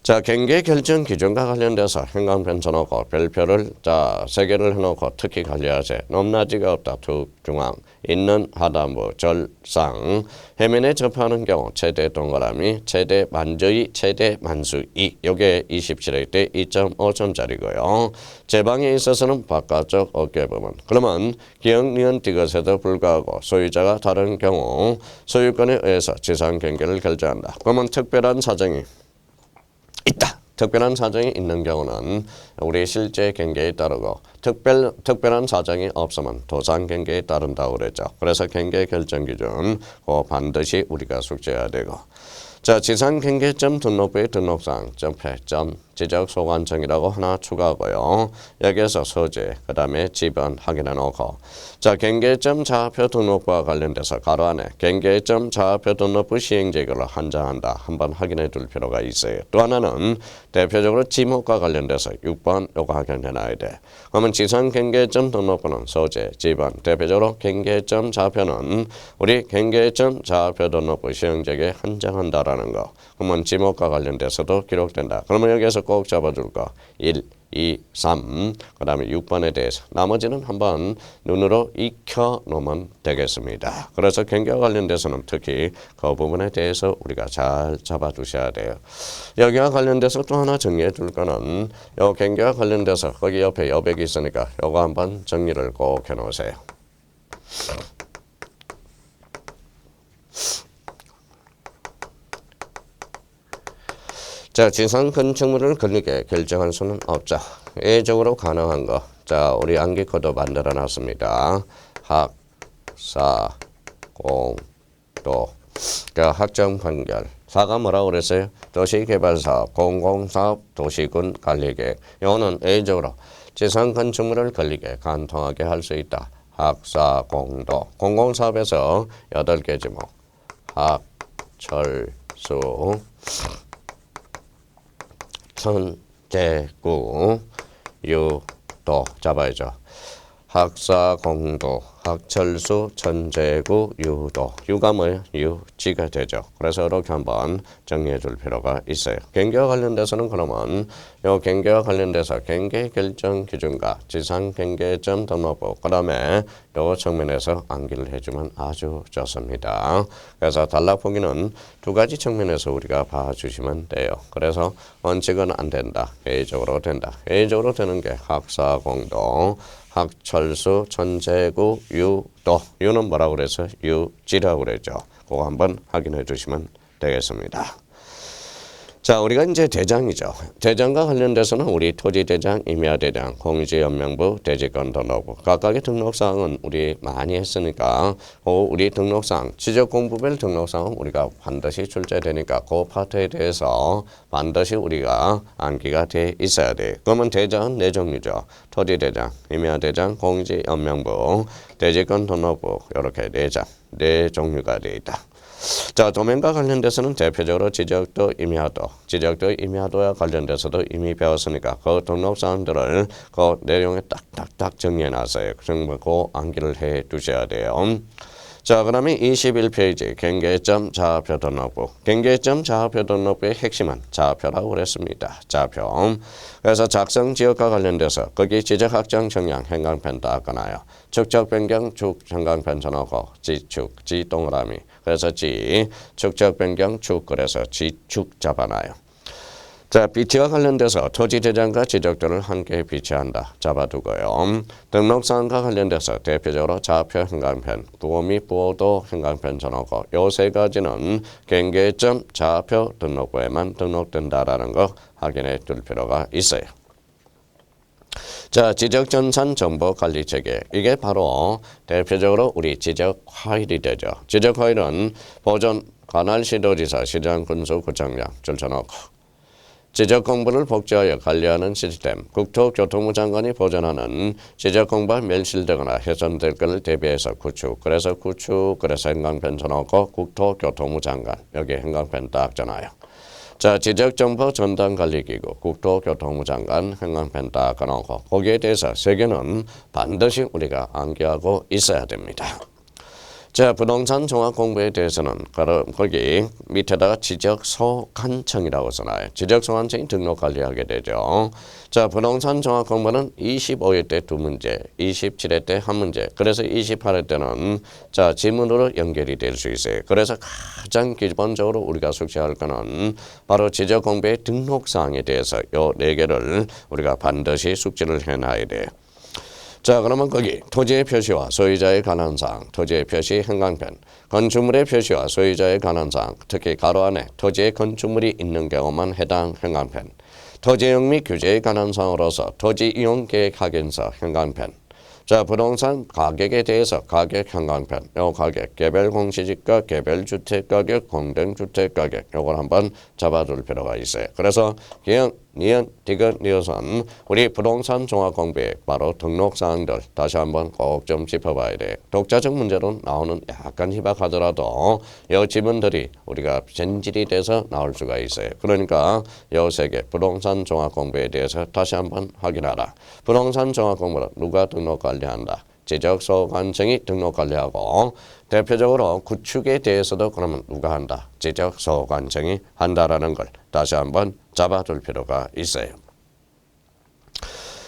자, 경계 결정 기준과 관련돼서 행간편찬하고 별표를 3개를 해놓고 특히 관리하세요. 높낮이가 없다. 툭, 중앙, 있는 하단부, 절상, 해면에 접하는 경우 최대 동그라미, 최대 만저이, 최대 만수이. 요게 27회 때 2.5점짜리고요. 제방에 있어서는 바깥쪽 어깨 부분. 그러면 기역, 니은, 디귿에도 불구하고 소유자가 다른 경우 소유권에 의해서 지상 경계를 결정한다. 그러면 특별한 사정이 있다. 특별한 사정이 있는 경우는 우리 실제 경계에 따르고 특별한 사정이 없으면 도상 경계에 따른다고 그랬죠. 그래서 경계 결정 기준 반드시 우리가 숙지해야 되고, 자, 지상 경계점 등록부의 등록사항 점폐 점 지적 소관청이라고 하나 추가하고요. 여기에서 소재, 그 다음에 지번 확인해 놓고 자 경계점 자표 등록부와 관련돼서 가로 안에 경계점 자표 등록부 시행재개를 한정한다. 한번 확인해 둘 필요가 있어요. 또 하나는 대표적으로 지목과 관련돼서 6번 요거 확인해 놔야 돼. 그러면 지상 경계점 등록부는 소재, 지번, 대표적으로 경계점 자표는 우리 경계점 자표 등록부 시행재개 한정한다라는 거. 그러면 지목과 관련돼서도 기록된다. 그러면 여기에서 꼭 잡아줄 거 1, 2, 3, 그 다음에 6번에 대해서 나머지는 한번 눈으로 익혀 놓으면 되겠습니다. 그래서 경계와 관련돼서는 특히 그 부분에 대해서 우리가 잘 잡아두셔야 돼요. 여기와 관련돼서 또 하나 정리해 둘 거는 요 경계와 관련돼서 거기 옆에 여백이 있으니까 요거 한번 정리를 꼭 해 놓으세요. 자, 지상 건축물을 걸리게 결정할 수는 없죠. 예적으로 가능한 거. 자, 우리 암기 코드 만들어 놨습니다. 학, 사, 공, 도. 자, 학점 판결. 사가 뭐라고 그랬어요? 도시개발사업, 공공사업, 도시군 관리계획. 이거는 예적으로 지상 건축물을 걸리게 간통하게 할 수 있다. 학, 사, 공, 도. 공공사업에서 8개 지목. 학, 철, 수, 천재구, 유도 잡아야죠. 학사, 공도, 학철수, 천재구, 유도. 유가 뭐예요? 유지가 되죠. 그래서 이렇게 한번 정리해 줄 필요가 있어요. 경계와 관련돼서는 그러면 요 경계와 관련돼서 경계 결정 기준과 지상 경계점 등록부 그 다음에 요 측면에서 암기를 해주면 아주 좋습니다. 그래서 단락 보기는 두 가지 측면에서 우리가 봐주시면 돼요. 그래서 원칙은 안 된다. 회의적으로 된다. 회의적으로 되는 게 학사, 공도, 학철수, 천재구, 유도. 유는 뭐라고 그래서 유지라고 그랬죠. 그거 한번 확인해 주시면 되겠습니다. 자, 우리가 이제 대장이죠. 대장과 관련돼서는 우리 토지대장, 임야대장, 공유지연명부, 대지권 등록부 각각의 등록사항은 우리 많이 했으니까 우리 등록사항, 지적공부별 등록사항은 우리가 반드시 출제되니까 그 파트에 대해서 반드시 우리가 암기가 돼 있어야 돼. 그러면 대장은 네 종류죠. 토지대장, 임야대장, 공유지연명부, 대지권 등록부 이렇게 네 종류가 돼 있다. 자, 도면과 관련돼서는 대표적으로 지적도, 임야도, 지적도, 임야도와 관련돼서도 이미 배웠으니까 그 등록사항들을 그 내용에 딱딱딱 정리해놨어요. 정말 그 암기를 해 두셔야 돼요. 자, 그러면 21페이지 경계점 자표 등록부. 경계점 자표 등록부의 핵심은 자표라고 그랬습니다. 자표. 그래서 작성 지역과 관련돼서 거기 지적 확정 정량 행강편 닦아놔요. 축적 변경 축 행강편 전하고 지축 지 동그라미. 그래서 지 축적 변경 축 그래서 지축 잡아놔요. 자, 비치와 관련돼서 토지대장과 지적도를 함께 비치한다. 잡아두고요. 등록사항과 관련돼서 대표적으로 좌표 행강편, 부호 및 부호도 행강편 전하고 요 세 가지는 경계점 좌표 등록부에만 등록된다라는 거 확인해 둘 필요가 있어요. 자, 지적전산 정보관리체계. 이게 바로 대표적으로 우리 지적 파일이 되죠. 지적 파일은 보존 관할시도지사 시장군수구청장 줄쳐놓고 지적공부를 복제하여 관리하는 시스템, 국토교통부 장관이 보존하는 지적공부가 멸실되거나 훼손될 것을 대비해서 구축, 그래서 행강편 쳐놓고 국토교통부 장관, 여기 행강편 딱 전화요. 자, 지적정보 전담관리기구, 국토교통부 장관, 행강편 딱 꺼놓고 거기에 대해서 세 개는 반드시 우리가 암기하고 있어야 됩니다. 자, 부동산 종합 공부에 대해서는 거기 밑에다가 지적소관청이라고 써놔요. 지적소관청이 등록 관리하게 되죠. 자, 부동산 종합 공부는 25회 때 2문제, 27회 때 1문제, 그래서 28회 때는 자, 지문으로 연결이 될 수 있어요. 그래서 가장 기본적으로 우리가 숙지할 거는 바로 지적 공부의 등록사항에 대해서 요 4개를 우리가 반드시 숙지를 해놔야 돼요. 자, 그러면 거기 토지의 표시와 소유자에 관한 사항, 토지의 표시 행강편, 건축물의 표시와 소유자에 관한 사항, 특히 가로 안에 토지의 건축물이 있는 경우만 해당 행강편, 토지용 및 규제에 관한 사항으로서 토지 이용 계획 확인서 행강편. 자, 부동산 가격에 대해서 가격 행강편, 요 가격, 개별 공시지가, 개별 주택 가격, 공동 주택 가격, 요걸 한번 잡아둘 필요가 있어요. 그래서 그냥 니은, 디귿, 리어선 우리 부동산 종합공부의 바로 등록사항들 다시 한번 꼭 좀 짚어봐야 돼. 독자적 문제로 나오는 약간 희박하더라도 이 지문들이 우리가 전질이 돼서 나올 수가 있어요. 그러니까 이 세 개 부동산 종합공부에 대해서 다시 한번 확인하라. 부동산 종합공부는 누가 등록관리한다? 지적소관청이 등록관리하고 대표적으로 구축에 대해서도 그러면 누가 한다? 지적소관청이 한다라는 걸 다시 한번 잡아둘 필요가 있어요.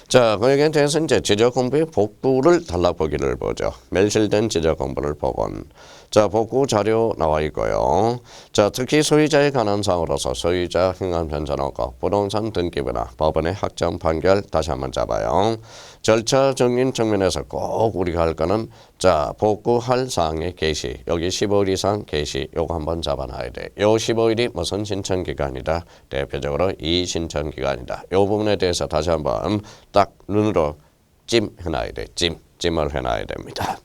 자, 거기에 대해서 이제 지적공부의 복구를 단락보기를 보죠. 멸실된 지적공부를 보건. 자, 복구 자료 나와 있고요. 자, 특히 소유자에 관한 사항으로서 소유자 행한 변전하고 부동산 등기부나 법원의 확정 판결 다시 한번 잡아요. 절차 정린 측면에서 꼭 우리가 할 거는 자, 복구할 사항의 개시. 여기 15일 이상 개시. 요거 한번 잡아놔야 돼. 요 15일이 무슨 신청 기간이다? 대표적으로 이 신청 기간이다. 요 부분에 대해서 다시 한번 딱 눈으로 찜 해놔야 돼. 찜을 해놔야 됩니다.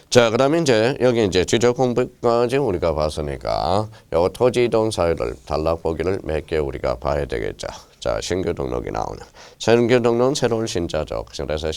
자, 그다음에 이제 여기 이제 지적 공부까지 우리가 봤으니까 요 토지 이동 사유를 단락 보기를 몇 개 우리가 봐야 되겠죠. 자, 신규 등록이 나오는. 신규 등록은 새로운 신자죠. 그래서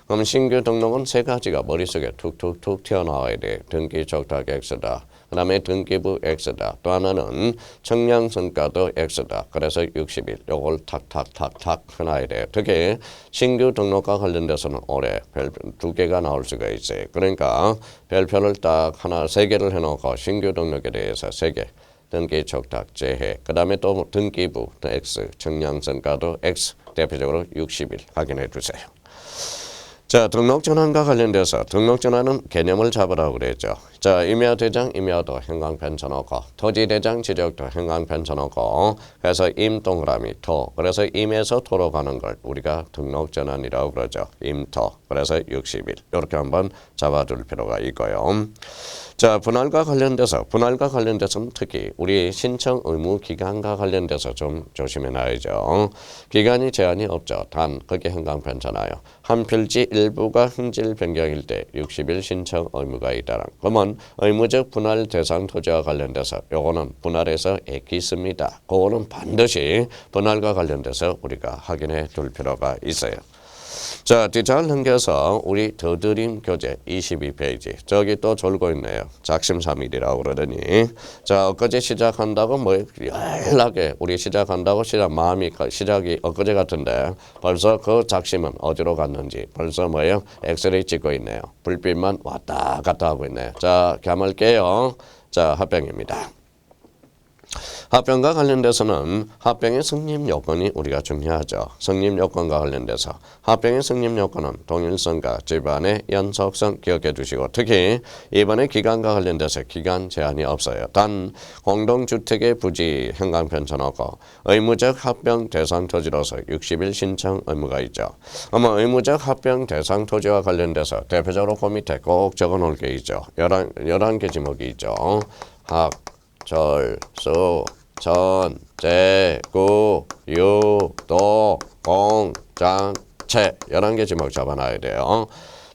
그럼 신규 등록은 세 가지가 머릿속에 툭툭툭 튀어나와야 돼. 등기 적탁 X다. 그 다음에 등기부 X다. 또 하나는 청량성가도 X다. 그래서 60일. 요걸 탁탁탁탁 해놔야 돼. 특히 신규 등록과 관련돼서는 올해 별표 2개가 나올 수가 있어요. 그러니까 별표를 딱 세 개를 해놓고 신규 등록에 대해서 3개. 등기 적탁 재해. 그 다음에 또 등기부 X. 청량성가도 X. 대표적으로 60일 확인해 주세요. 자, 등록 전환과 관련돼서 등록 전환은 개념을 잡으라고 그랬죠. 자, 임야대장, 임야도 행강편 쳐놓고 토지대장, 지적도 행강편 쳐놓고 그래서 임동그라미 토. 그래서 임에서 토로 가는 걸 우리가 등록 전환이라고 그러죠. 임토. 그래서 60일. 이렇게 한번 잡아둘 필요가 있고요. 자, 분할과 관련돼서는 특히 우리 신청 의무 기간과 관련돼서 좀 조심해 놔야죠. 기간이 제한이 없죠. 단 그게 행강편잖아요. 한 필지 일부가 흥질 변경일 때 60일 신청 의무가 있다는. 그러면 의무적 분할 대상 토지와 관련돼서 요거는 분할에서 액기습니다. 그거는 반드시 분할과 관련돼서 우리가 확인해 둘 필요가 있어요. 자, 뒤잘 넘겨서 우리 더드림 교재 22페이지. 저기 또 졸고 있네요. 작심삼일이라고 그러더니. 자, 엊그제 시작한다고 연락에 우리 시작한다고 시작이 엊그제 같은데 벌써 그 작심은 어디로 갔는지 벌써 엑스레이 찍고 있네요. 불빛만 왔다 갔다 하고 있네요. 자, 감을게요. 자, 합병입니다. 합병과 관련돼서는 합병의 승립 요건이 우리가 중요하죠. 승립 요건과 관련돼서 합병의 승립 요건은 동일성과 집안의 연속성 기억해 두시고 특히 이번에 기간과 관련돼서 기간 제한이 없어요. 단 공동주택의 부지 행강편 쳐놓고 의무적 합병 대상 토지로서 60일 신청 의무가 있죠. 아마 의무적 합병 대상 토지와 관련돼서 대표적으로 그 밑에 꼭 적어놓을 게 있죠. 11개 지목이 있죠. 철수, 전, 구, 유, 도, 공, 장, 채 11개 지목 잡아놔야 돼요.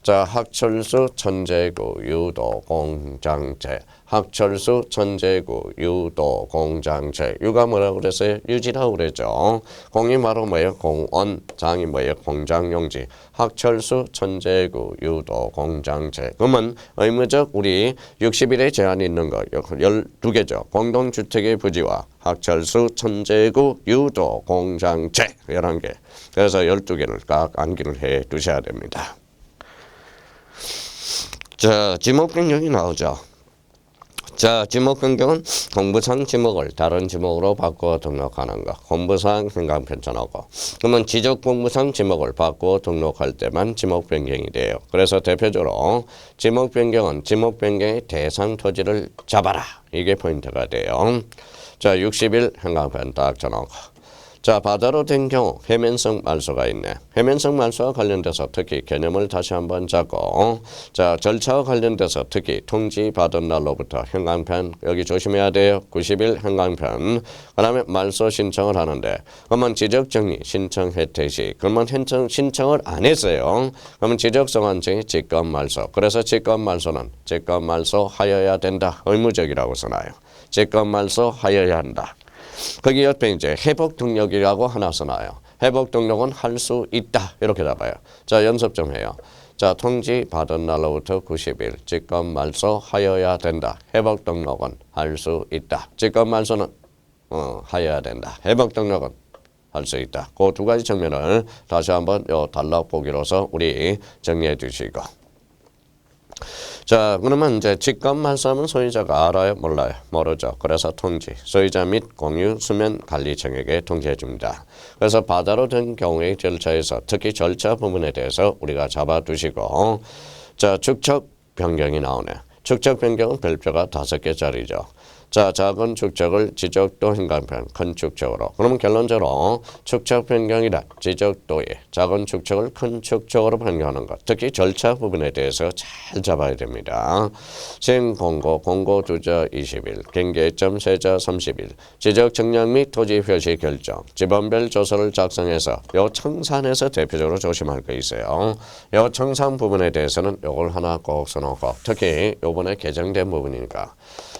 자, 학철수, 천재구, 유도, 공장체. 학철수, 천재구, 유도, 공장체. 유가 뭐라고 그랬어요? 유지라고 그랬죠. 공이 바로 공원, 장이 공장용지. 학철수, 천재구, 유도, 공장체. 그러면 의무적 우리 60일의 제한이 있는 거 12개죠. 공동주택의 부지와 학철수, 천재구, 유도, 공장체 11개. 그래서 12개를 각 암기를 해 두셔야 됩니다. 자, 지목 변경이 나오죠. 자, 지목 변경은 공부상 지목을 다른 지목으로 바꾸어 등록하는 거. 공부상 행강편 쳐놓고. 그러면 지적 공부상 지목을 바꾸어 등록할 때만 지목 변경이 돼요. 그래서 대표적으로 지목 변경은 지목 변경의 대상 토지를 잡아라. 이게 포인트가 돼요. 자, 60일 행강편 딱 쳐놓고. 자, 바다로 된 경우 해면성 말소가 있네. 해면성 말소와 관련돼서 특히 개념을 다시 한번 잡고 자, 절차와 관련돼서 특히 통지 받은 날로부터 행강편 여기 조심해야 돼요. 90일 행강편. 그 다음에 말소 신청을 하는데 그러면 지적정리 신청 혜택 시 그러면 신청을 안 했어요. 그러면 지적소관청이 직권말소. 그래서 직권말소는 직권말소 하여야 된다. 의무적이라고 써놔요. 직권말소 하여야 한다. 거기 옆에 이제 회복 등록이라고 하나 써놔요. 회복 등록은 할 수 있다 이렇게 잡아요. 자, 연습 좀 해요. 자, 통지 받은 날로부터 90일 직권 말소하여야 된다. 회복 등록은 할 수 있다. 직권 말소는 하여야 된다. 회복 등록은 할 수 있다. 그 두 가지 측면을 다시 한번 요 단락 보기로서 우리 정리해 주시고. 자, 그러면 이제 직권 말소하면 소유자가 알아요? 몰라요? 모르죠. 그래서 통지, 소유자 및 공유 수면 관리청에게 통지해 줍니다. 그래서 바다로 된 경우의 절차에서 특히 절차 부분에 대해서 우리가 잡아두시고, 자, 축척 변경이 나오네. 축척 변경은 별표가 5개짜리죠. 자, 작은 축척을 지적도 행간편, 큰 축척으로. 그러면 결론적으로 축척 변경이란 지적도의 작은 축척을 큰 축척으로 변경하는 것. 특히 절차 부분에 대해서 잘 잡아야 됩니다. 시행 공고, 공고 주저 20일, 경계점 세자 30일, 지적 측량 및 토지 표시 결정, 지번별 조서를 작성해서 요 청산에서 대표적으로 조심할 거 있어요. 요 청산 부분에 대해서는 요걸 하나 꼭 써놓고, 특히 요번에 개정된 부분이니까.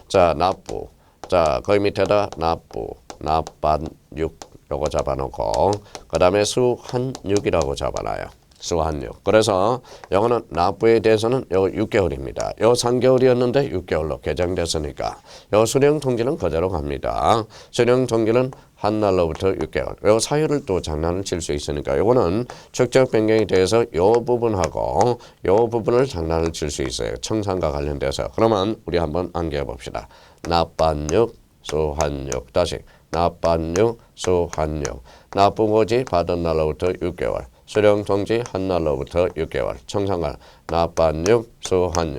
자, 납부. 자, 거기 밑에다 납부, 납반육 요거 잡아놓고, 그 다음에 수한육이라고 잡아놔요. 수한육. 그래서 요거는 납부에 대해서는 요 6개월입니다. 요 3개월이었는데 6개월로 개정됐으니까 요 수령 통지는 그대로 갑니다. 수령 통지는 한 날로부터 6개월. 요 사유를 또 장난을 칠 수 있으니까 요거는 축적 변경에 대해서 요 부분하고 요 부분을 장난을 칠 수 있어요. 청산과 관련돼서. 그러면 우리 한번 암기해 봅시다. 납반육, 수한육. 다시 납반육, 수한육. 납부고지 받은 날로부터 6개월. 수령 통지 한 날로부터 6개월. 청산과 납반육, 수한육.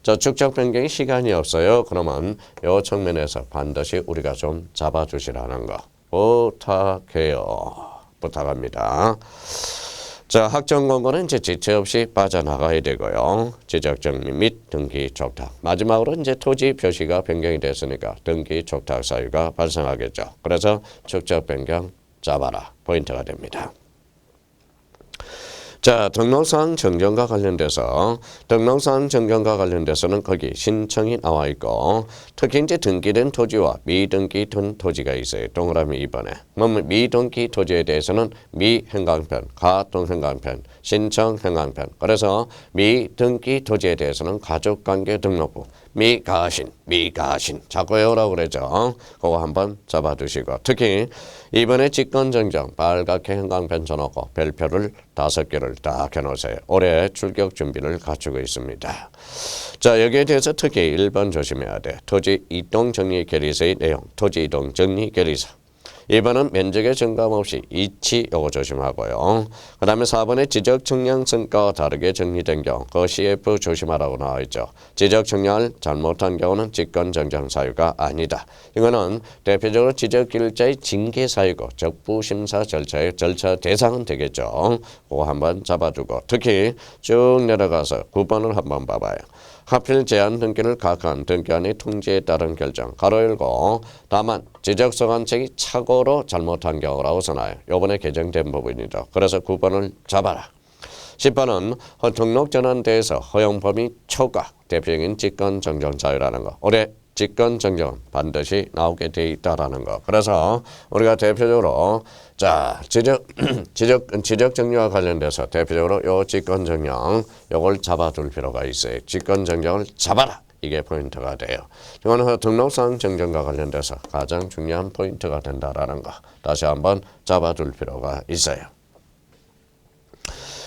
자, 축적 변경이 시간이 없어요. 그러면 요 측면에서 반드시 우리가 좀 잡아주시라는 거. 부탁해요. 부탁합니다. 자, 확정 권고는 이제 지체 없이 빠져나가야 되고요. 지적 정리 및 등기 촉탁. 마지막으로 이제 토지 표시가 변경이 됐으니까 등기 촉탁 사유가 발생하겠죠. 그래서 축적 변경 잡아라. 포인트가 됩니다. 자, 등록사항 정정과 관련돼서 거기 신청이 나와 있고, 특히 이제 등기된 토지와 미등기된 토지가 있어요. 동그라미 2번에. 그러면 미등기 토지에 대해서는 미행강편, 가동행강편, 신청행강편. 그래서 미등기 토지에 대해서는 가족관계 등록부, 미가신 자꾸 외우라고 그러죠. 그거 한번 잡아두시고, 특히 이번에 직권정정 빨갛게 행강편 쳐놓고 별표를 5개를 딱 해놓으세요. 올해 출격 준비를 갖추고 있습니다. 자, 여기에 대해서 특히 1번 조심해야 돼. 토지 이동 정리 결의서의 내용, 토지 이동 정리 결의서. 2번은 면적의 증감 없이 이치 요거 조심하고요. 그 다음에 4번에 지적 측량 성과와 다르게 정리된 경우 그 CF 조심하라고 나와 있죠. 지적 측량을 잘못한 경우는 직권 정정 사유가 아니다. 이거는 대표적으로 지적 일자의 징계 사유고 적부 심사 절차의 절차 대상은 되겠죠. 그거 한번 잡아두고, 특히 쭉 내려가서 9번을 한번 봐봐요. 하필 제한 등기를 각한 등기한의 통지에 따른 결정 가로 열고, 다만 지적소관책이 착오로 잘못한 경우라고 써놔요. 요번에 개정된 부분이죠. 그래서 9번을 잡아라. 10번은 등록 전환대에서 허용 범위 초과 대표적인 직권 정정 사유라는 거. 올해 직권 정정은 반드시 나오게 돼 있다라는 거. 그래서 우리가 대표적으로 자, 지적 정리와 관련돼서 대표적으로 요 직권 정령 요걸 잡아둘 필요가 있어요. 직권 정정을 잡아라. 이게 포인트가 돼요. 이거는 등록사항 정정과 관련돼서 가장 중요한 포인트가 된다라는 거. 다시 한번 잡아둘 필요가 있어요.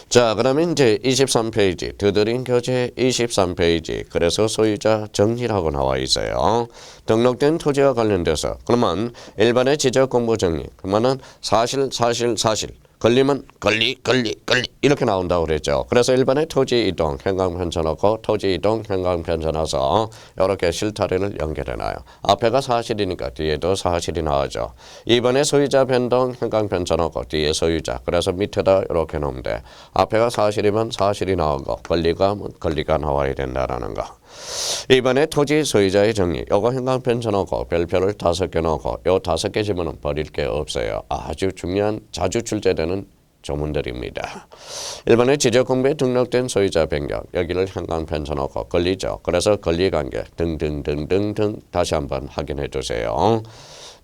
자, 그러면 이제 23페이지, 드드린 교재 23페이지, 그래서 소유자 정리라고 나와 있어요. 등록된 토지와 관련돼서, 그러면 일반의 지적 공부 정리, 그러면은 사실, 걸리면 걸리 이렇게 나온다고 그랬죠. 그래서 일반의 토지 이동 행강편 쳐놓고 토지 이동 행강편 쳐놔서 이렇게 실타래를 연결해놔요. 앞에가 사실이니까 뒤에도 사실이 나오죠. 이번에 소유자 변동 행강편 쳐놓고 뒤에 소유자, 그래서 밑에다 이렇게 놓으면 돼. 앞에가 사실이면 사실이 나오고 권리가 나와야 된다라는 거. 이번에 토지 소유자의 정리, 요거 행강편 쳐놓고 별표를 5개 놓고 요 5개 지문은 버릴 게 없어요. 아주 중요한 자주 출제되는 조문들입니다. 1번에 지적공부에 등록된 소유자 변경, 여기를 행강편 쳐놓고 권리죠. 그래서 권리관계 등등등등등 다시 한번 확인해 주세요.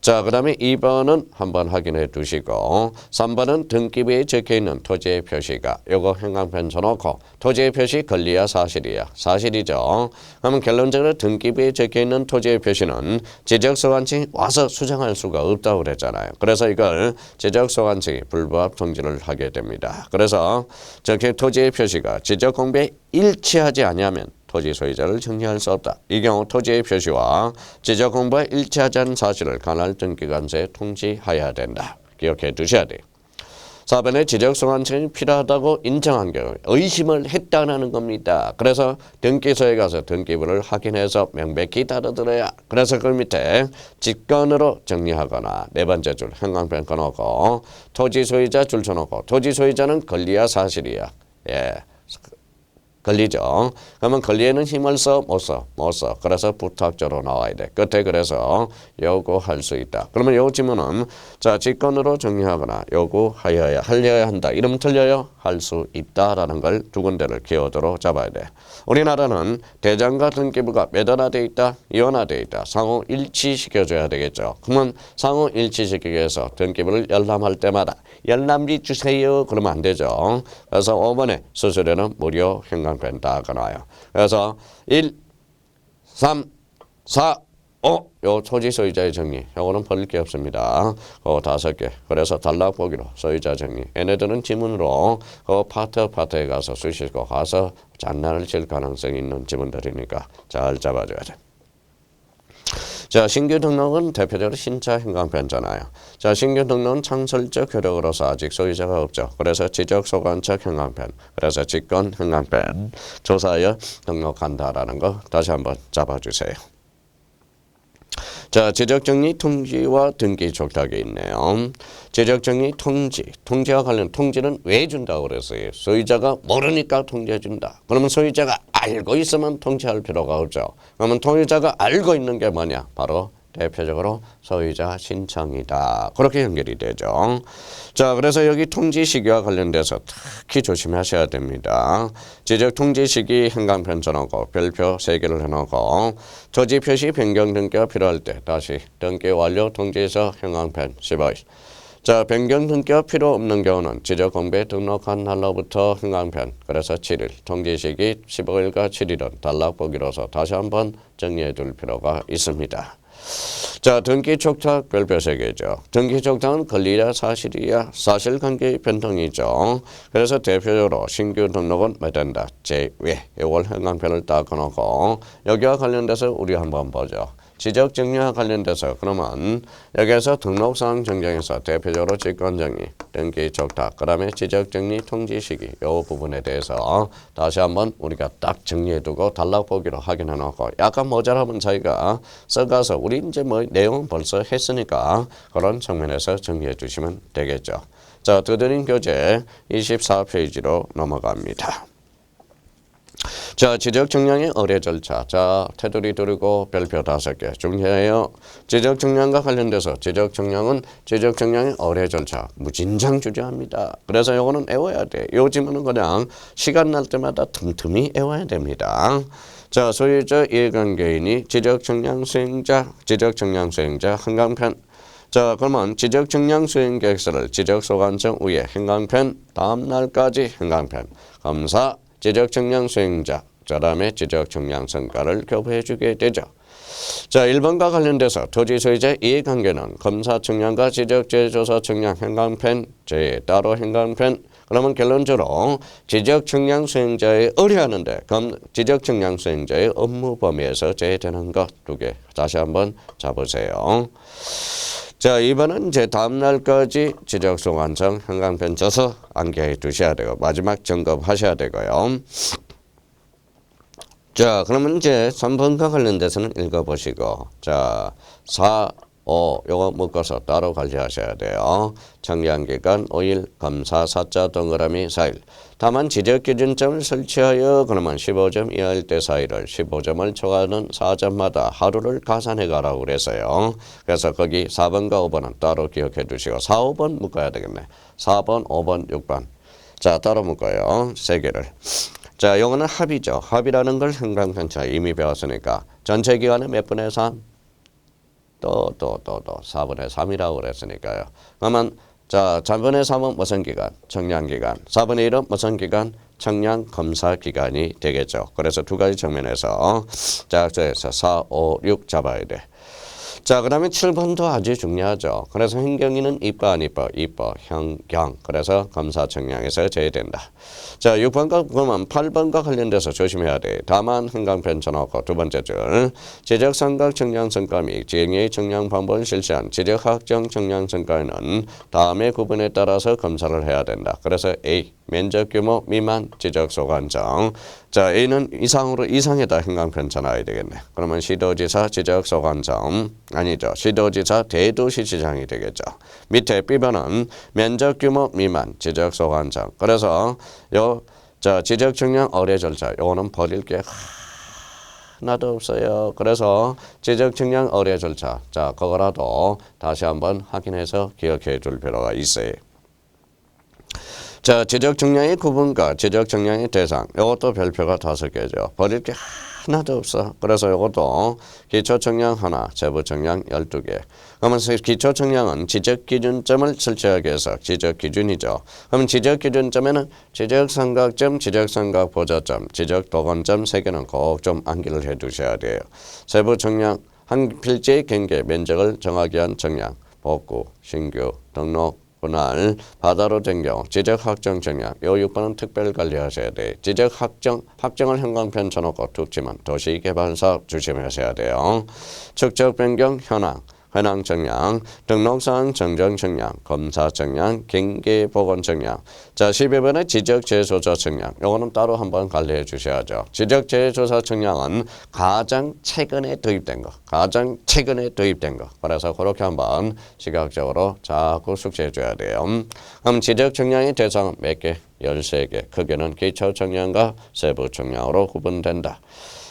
자, 그 다음에 2번은 한번 확인해 두시고 3번은 등기부에 적혀있는 토지의 표시가 요거 형광펜 쳐놓고 토지의 표시 권리야 사실이야? 사실이죠. 그러면 결론적으로 등기부에 적혀있는 토지의 표시는 지적소관 측이 와서 수정할 수가 없다고 그랬잖아요. 그래서 이걸 지적소관 측이 불부합 통지를 하게 됩니다. 그래서 적힌 토지의 표시가 지적공부에 일치하지 아니하면 토지 소유자를 정리할 수 없다. 이 경우 토지의 표시와 지적 공부가 일치하지 않은 사실을 관할 등기관서에 통지하여야 된다. 기억해 두셔야 돼요. 4번에 지적소관청이 필요하다고 인정한 경우 의심을 했다는 겁니다. 그래서 등기소에 가서 등기부를 확인해서 명백히 다르더라야. 그래서 그 밑에 직권으로 정리하거나 네 번째 줄 형광펜 꺼놓고 토지 소유자 줄 쳐놓고 토지 소유자는 권리야 사실이야. 예. 권리죠. 그러면 권리에는 힘을 써? 못 써? 못 써. 그래서 부탁조로 나와야 돼. 끝에 그래서 요구할 수 있다. 그러면 요 지문은 자 직권으로 정리하거나 요구하여야 하려야 한다. 이러면 틀려요? 할 수 있다라는 걸 두 군데를 키워드로 잡아야 돼. 우리나라는 대장과 등기부가 매달화되어 있다. 이원화되어 있다. 상호 일치시켜줘야 되겠죠. 그러면 상호 일치시키기 위해서 등기부를 열람할 때마다 열람비 주세요. 그러면 안 되죠. 그래서 5번에 수수료는 무료 형광펜 다 꺼놔요. 그래서 1, 3, 4, 5. 요 토지 소유자의 정리. 요거는 버릴 게 없습니다. 그 5개. 그래서 단락 보기로 소유자 정리. 얘네들은 지문으로 그 파트에 가서 쓰시고 가서 장난을 칠 가능성이 있는 지문들이니까 잘 잡아줘야 돼. 자, 신규 등록은 대표적으로 신차 형광펜잖아요. 자, 신규 등록은 창설적 효력으로서 아직 소유자가 없죠. 그래서 지적소관청 형광펜, 그래서 직권 형광펜 조사하여 등록한다라는 거 다시 한번 잡아주세요. 자, 지적정리 통지와 등기 촉탁이 있네요. 지적정리 통지와 관련 통지는 왜 준다고 그랬어요? 소유자가 모르니까 통지해 준다. 그러면 소유자가 알고 있으면 통지할 필요가 없죠. 그러면 소유자가 알고 있는 게 뭐냐? 바로 대표적으로 소유자 신청이다. 그렇게 연결이 되죠. 자, 그래서 여기 통지 시기와 관련돼서 특히 조심하셔야 됩니다. 지적 통지 시기 형광펜 쳐놓고 별표 3개를 해놓고 토지 표시 변경 등기가 필요할 때 다시 등기 완료 통지에서 형광펜 15일. 자, 변경 등기가 필요 없는 경우는 지적 공부에 등록한 날로부터 형광펜, 그래서 7일, 통지 시기 15일과 7일은 단락 보기로서 다시 한번 정리해 둘 필요가 있습니다. 자, 등기 촉탁 별표 3개죠. 등기 촉탁은 권리야 사실이야? 사실관계 변동이죠. 그래서 대표적으로 신규 등록은 몇 된다? 제외. 이걸 형광펜을 딱 꺼놓고 여기와 관련돼서 우리 한번 보죠. 지적정리와 관련돼서 그러면 여기에서 등록사항 정정에서 대표적으로 직권정리, 등기 촉탁, 그 다음에 지적정리 통지 시기 이 부분에 대해서 다시 한번 우리가 딱 정리해두고 단락보기로 확인해놓고 약간 모자라면 저희가 써가서 우리 이제 뭐 내용은 벌써 했으니까 그런 측면에서 정리해 주시면 되겠죠. 자, 두드림 교재 24페이지로 넘어갑니다. 자, 지적정량의 의뢰 절차. 자, 테두리 두르고 별표 5개 중요해요. 지적정량과 관련돼서 지적정량은 지적정량의 의뢰 절차 무진장 주저합니다. 그래서 요거는 외워야 돼. 요 지문은 그냥 시간 날 때마다 틈틈이 외워야 됩니다. 자, 소유자 이해관계인이 지적정량 수행자, 지적정량 수행자 형광펜. 자, 그러면 지적정량 수행 계획서를 지적소관청 위에 형광펜, 다음 날까지 형광펜, 검사, 지적정량 수행자, 그 다음에 지적정량 성과를 교부해 주게 되죠. 자, 1번과 관련돼서 토지 소유자 이해관계는 검사 청량과 지적재조사 청량 형광펜, 제 따로 형광펜. 그러면 결론적으로 지적청량 수행자에 의뢰하는데 지적청량 수행자의 업무 범위에서 제외되는 것 2개 다시 한번 잡으세요. 자, 2번은 이제 다음 날까지 지적소관청 형광펜 줘서 안개해 두셔야 되고 마지막 점검하셔야 되고요. 자, 그러면 이제 3번과 관련돼서는 읽어보시고 자, 4, 5 요거 묶어서 따로 관리하셔야 돼요. 청량기간 5일, 검사 4자 동그라미 4일. 다만 지적기준점을 설치하여 그러면 15점 이하일 때 4일을 15점을 초과하는 4점마다 하루를 가산해 가라고 그래서요. 그래서 거기 4번과 5번은 따로 기억해 두시고 4, 5번 묶어야 되겠네. 4번, 5번, 6번. 자, 따로 묶어요. 3개를. 자, 요거는 합이죠. 합이라는 걸 형광펜차 이미 배웠으니까 전체 기간은 몇 분의 3? 또 4분의 3이라고 그랬으니까요. 그러면 자, 4분의 3은 무슨 기간? 청량기간. 4분의 1은 무슨 기간? 청량 검사 기간이 되겠죠. 그래서 두 가지 측면에서 자, 그래서 4, 5, 6 잡아야 돼. 자, 그 다음에 7번도 아주 중요하죠. 그래서 현경이는 이뻐 안 이뻐? 이뻐, 현경. 그래서 검사 청량에서 제외된다. 자, 6번과 그러면 8번과 관련돼서 조심해야 돼. 다만 행강편 쳐놓고 두 번째 줄 지적삼각 청량성과 및 지행의 청량 방법을 실시한 지적학정 청량성과는 다음의 구분에 따라서 검사를 해야 된다. 그래서 A 면적 규모 미만 지적 소관청. 자, A는 이상에다 행강편 쳐놔야 되겠네. 그러면 시도지사 지적 소관청 아니죠. 시도지사 대도시지장이 되겠죠. 밑에 B번은 면적 규모 미만 지적 소관청. 그래서 자, 지적 청량 의뢰 절차 요거는 버릴 게 하나도 없어요. 그래서 지적 청량 의뢰 절차 자, 그거라도 다시 한번 확인해서 기억해 줄 필요가 있어요. 자, 지적 청량의 구분과 지적 청량의 대상 이것도 별표가 5개죠. 버릴 게 하나도 없어. 그래서 이것도 기초 청량 하나, 세부 청량 12개. 그러면 기초 청량은 지적 기준점을 설치하기 위해서 지적 기준이죠. 그럼 지적 기준점에는 지적 삼각점, 지적 삼각 보좌점, 지적 도건점 3개는 꼭 좀 암기를 해 두셔야 돼요. 세부 청량 한 필지의 경계 면적을 정하기 위한 청량, 복구, 신규, 등록 분할, 바다로 변경, 지적 확정 청량. 요 6번은 특별 관리하셔야 돼. 지적 확정을 형광펜 쳐놓고 툭 치면 도시개발사업 조심하셔야 돼요. 축적 변경 현황 청량, 등록사항 정정 청량, 검사 청량, 경계 보건 청량. 자, 12번의 지적 재조사 청량. 요거는 따로 한번 관리해 주셔야죠. 지적 재조사 청량은 가장 최근에 도입된 거. 그래서 그렇게 한번 시각적으로 자꾸 숙지해 줘야 돼요. 그럼 지적 청량의 대상은 몇 개? 13개. 크게는 기초 청량과 세부 청량으로 구분된다.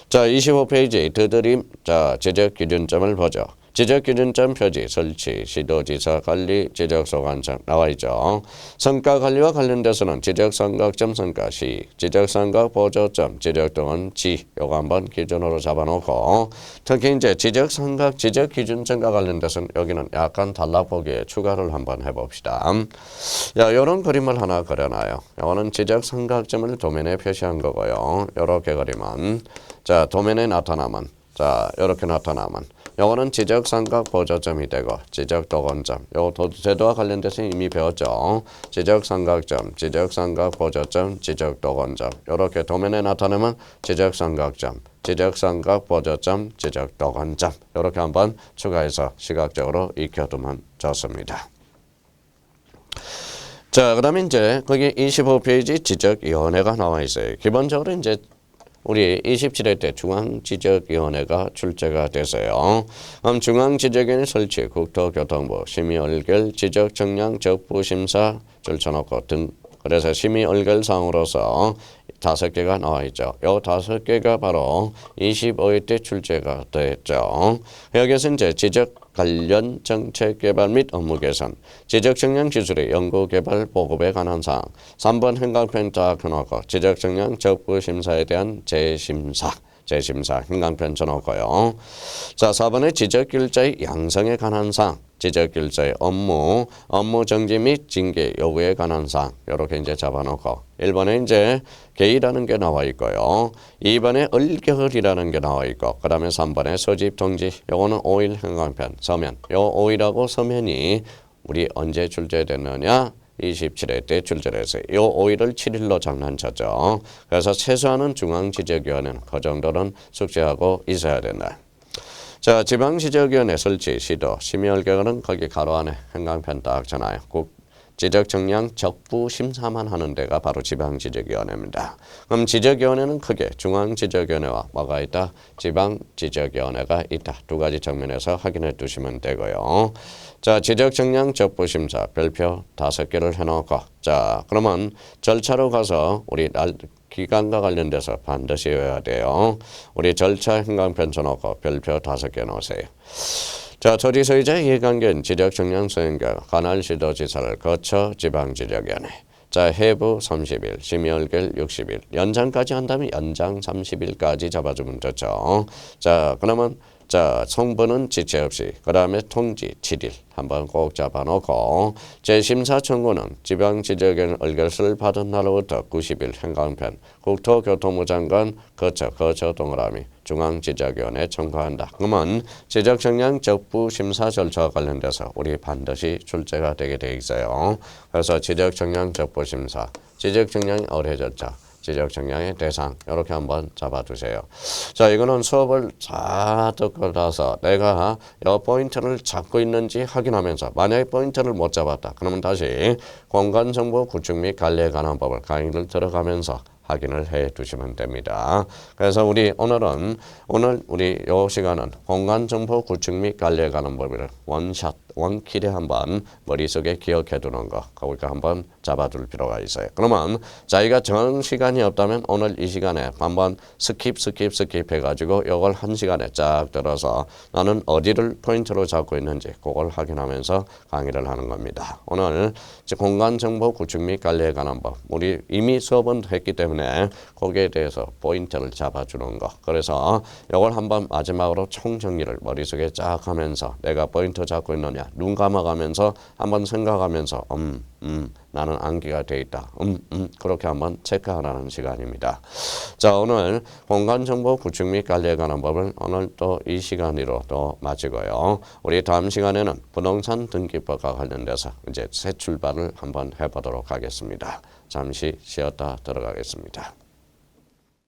자, 25페이지 드드림. 자, 지적 기준점을 보죠. 지적기준점 표지, 설치, 시도지사 관리, 지적소관청 나와 있죠. 성과관리와 관련돼서는 지적삼각점 성과시, 지적삼각 보조점, 지적동원 지 요거 한번 기준으로 잡아놓고 특히 이제 지적삼각 지적기준점과 관련돼서는 여기는 약간 단락보기에 추가를 한번 해봅시다. 야, 요런 그림을 하나 그려놔요. 요거는 지적삼각점을 도면에 표시한 거고요. 요렇게 그리면 자, 도면에 나타나면 자, 요렇게 나타나면 요거는 지적삼각 보조점이 되고 지적도건점 요 제도와 관련돼서 이미 배웠죠. 지적삼각점, 지적삼각 보조점, 지적도건점 요렇게 도면에 나타나면 지적삼각점, 지적삼각 보조점, 지적도건점 요렇게 한번 추가해서 시각적으로 익혀두면 좋습니다. 자, 그 다음에 이제 거기 25페이지 지적위원회가 나와 있어요. 기본적으로 이제 우리 27회 때 중앙지적위원회가 출제가 됐어요. 중앙지적위원회 설치, 국토교통부, 심의얼결, 지적청량, 적부심사 절차놓고 등 그래서 심의얼결사항으로서 5개가 나와 있죠. 요 5개가 바로 25회 때 출제가 됐죠. 여기서 이제 지적 관련 정책 개발 및 업무 개선, 지적 청량 기술의 연구 개발 보급에 관한 사항, 3번 행강편 딱 해놓고 지적 청량 적부 심사에 대한 재심사 행강편 쳐놓고요. 자, 4번의 지적 길자의 양성에 관한 사항, 지적 길자의 업무 정지 및 징계 요구에 관한 사항 이렇게 이제 잡아놓고 1번에 이제 개의라는 게 나와 있고요. 2번에 얼결이라는 게 나와 있고 그 다음에 3번에 소집 통지 요거는 5일 행강편 서면 요 5일하고 서면이 우리 언제 출제됐느냐 27회 때 출제를 했어요. 요 5일을 7일로 장난쳤죠. 그래서 최소한은 중앙지적위원회는 그 정도는 숙지하고 있어야 된다. 자, 지방지적위원회 설치, 시도, 심의얼결은 거기 가로 안에 행강편 딱 잖아요. 지적청량 적부 심사만 하는 데가 바로 지방지적위원회입니다. 그럼 지적위원회는 크게 중앙지적위원회와 뭐가 있다? 지방지적위원회가 있다. 두 가지 측면에서 확인해 두시면 되고요. 자, 지적청량 적부심사 별표 5개를 해놓고 자, 그러면 절차로 가서 우리 기간과 관련돼서 반드시 외워야 돼요. 우리 절차 행강편 쳐놓고 별표 5개 놓으세요. 자, 토지소유자 이해관계인 지적청량 수행과 관할시도지사를 거쳐 지방지적위원회. 자, 해부 30일, 심의얼결 60일, 연장까지 한다면 연장 30일까지 잡아주면 좋죠. 자, 그러면 자, 성분은 지체 없이, 그 다음에 통지 7일 한번 꼭 잡아놓고, 재심사 청구는 지방지적인 의결서를 받은 날로부터 90일 행강편 국토교통부 장관 거쳐 동그라미 중앙지적위원회에 청구한다. 그러면 지적청량 적부 심사 절차와 관련돼서 우리 반드시 출제가 되게 돼 있어요. 그래서 지적청량 적부 심사, 지적청량 의뢰 절차, 지적청량의 대상 이렇게 한번 잡아두세요. 자, 이거는 수업을 잘 듣고 나서 내가 이 포인트를 잡고 있는지 확인하면서 만약에 포인트를 못 잡았다. 그러면 다시 공간정보 구축 및 관리에 관한 법을 강의를 들어가면서 확인을 해 두시면 됩니다. 그래서 오늘 우리 이 시간은 공간정보 구축 및 관리에 관한 법을 원샷, 원킬에 한번 머릿속에 기억해 두는 거, 그걸 한번 잡아둘 필요가 있어요. 그러면 자기가 정 시간이 없다면 오늘 이 시간에 한번 스킵 해가지고 이걸 한 시간에 쫙 들어서 나는 어디를 포인트로 잡고 있는지 그걸 확인하면서 강의를 하는 겁니다. 오늘 공간정보 구축 및 관리에 관한 법, 우리 이미 수업은 했기 때문에 거기에 대해서 포인트를 잡아주는 거. 그래서 이걸 한번 마지막으로 총정리를 머릿속에 쫙 하면서 내가 포인트 잡고 있느냐 눈 감아가면서 한번 생각하면서 나는 암기가 돼 있다. 그렇게 한번 체크하라는 시간입니다. 자, 오늘 공간정보 구축 및 관리에 관한 법을 오늘 또 이 시간으로 또 마치고요. 우리 다음 시간에는 부동산 등기법과 관련돼서 이제 새 출발을 한번 해보도록 하겠습니다. 잠시 쉬었다 들어가겠습니다.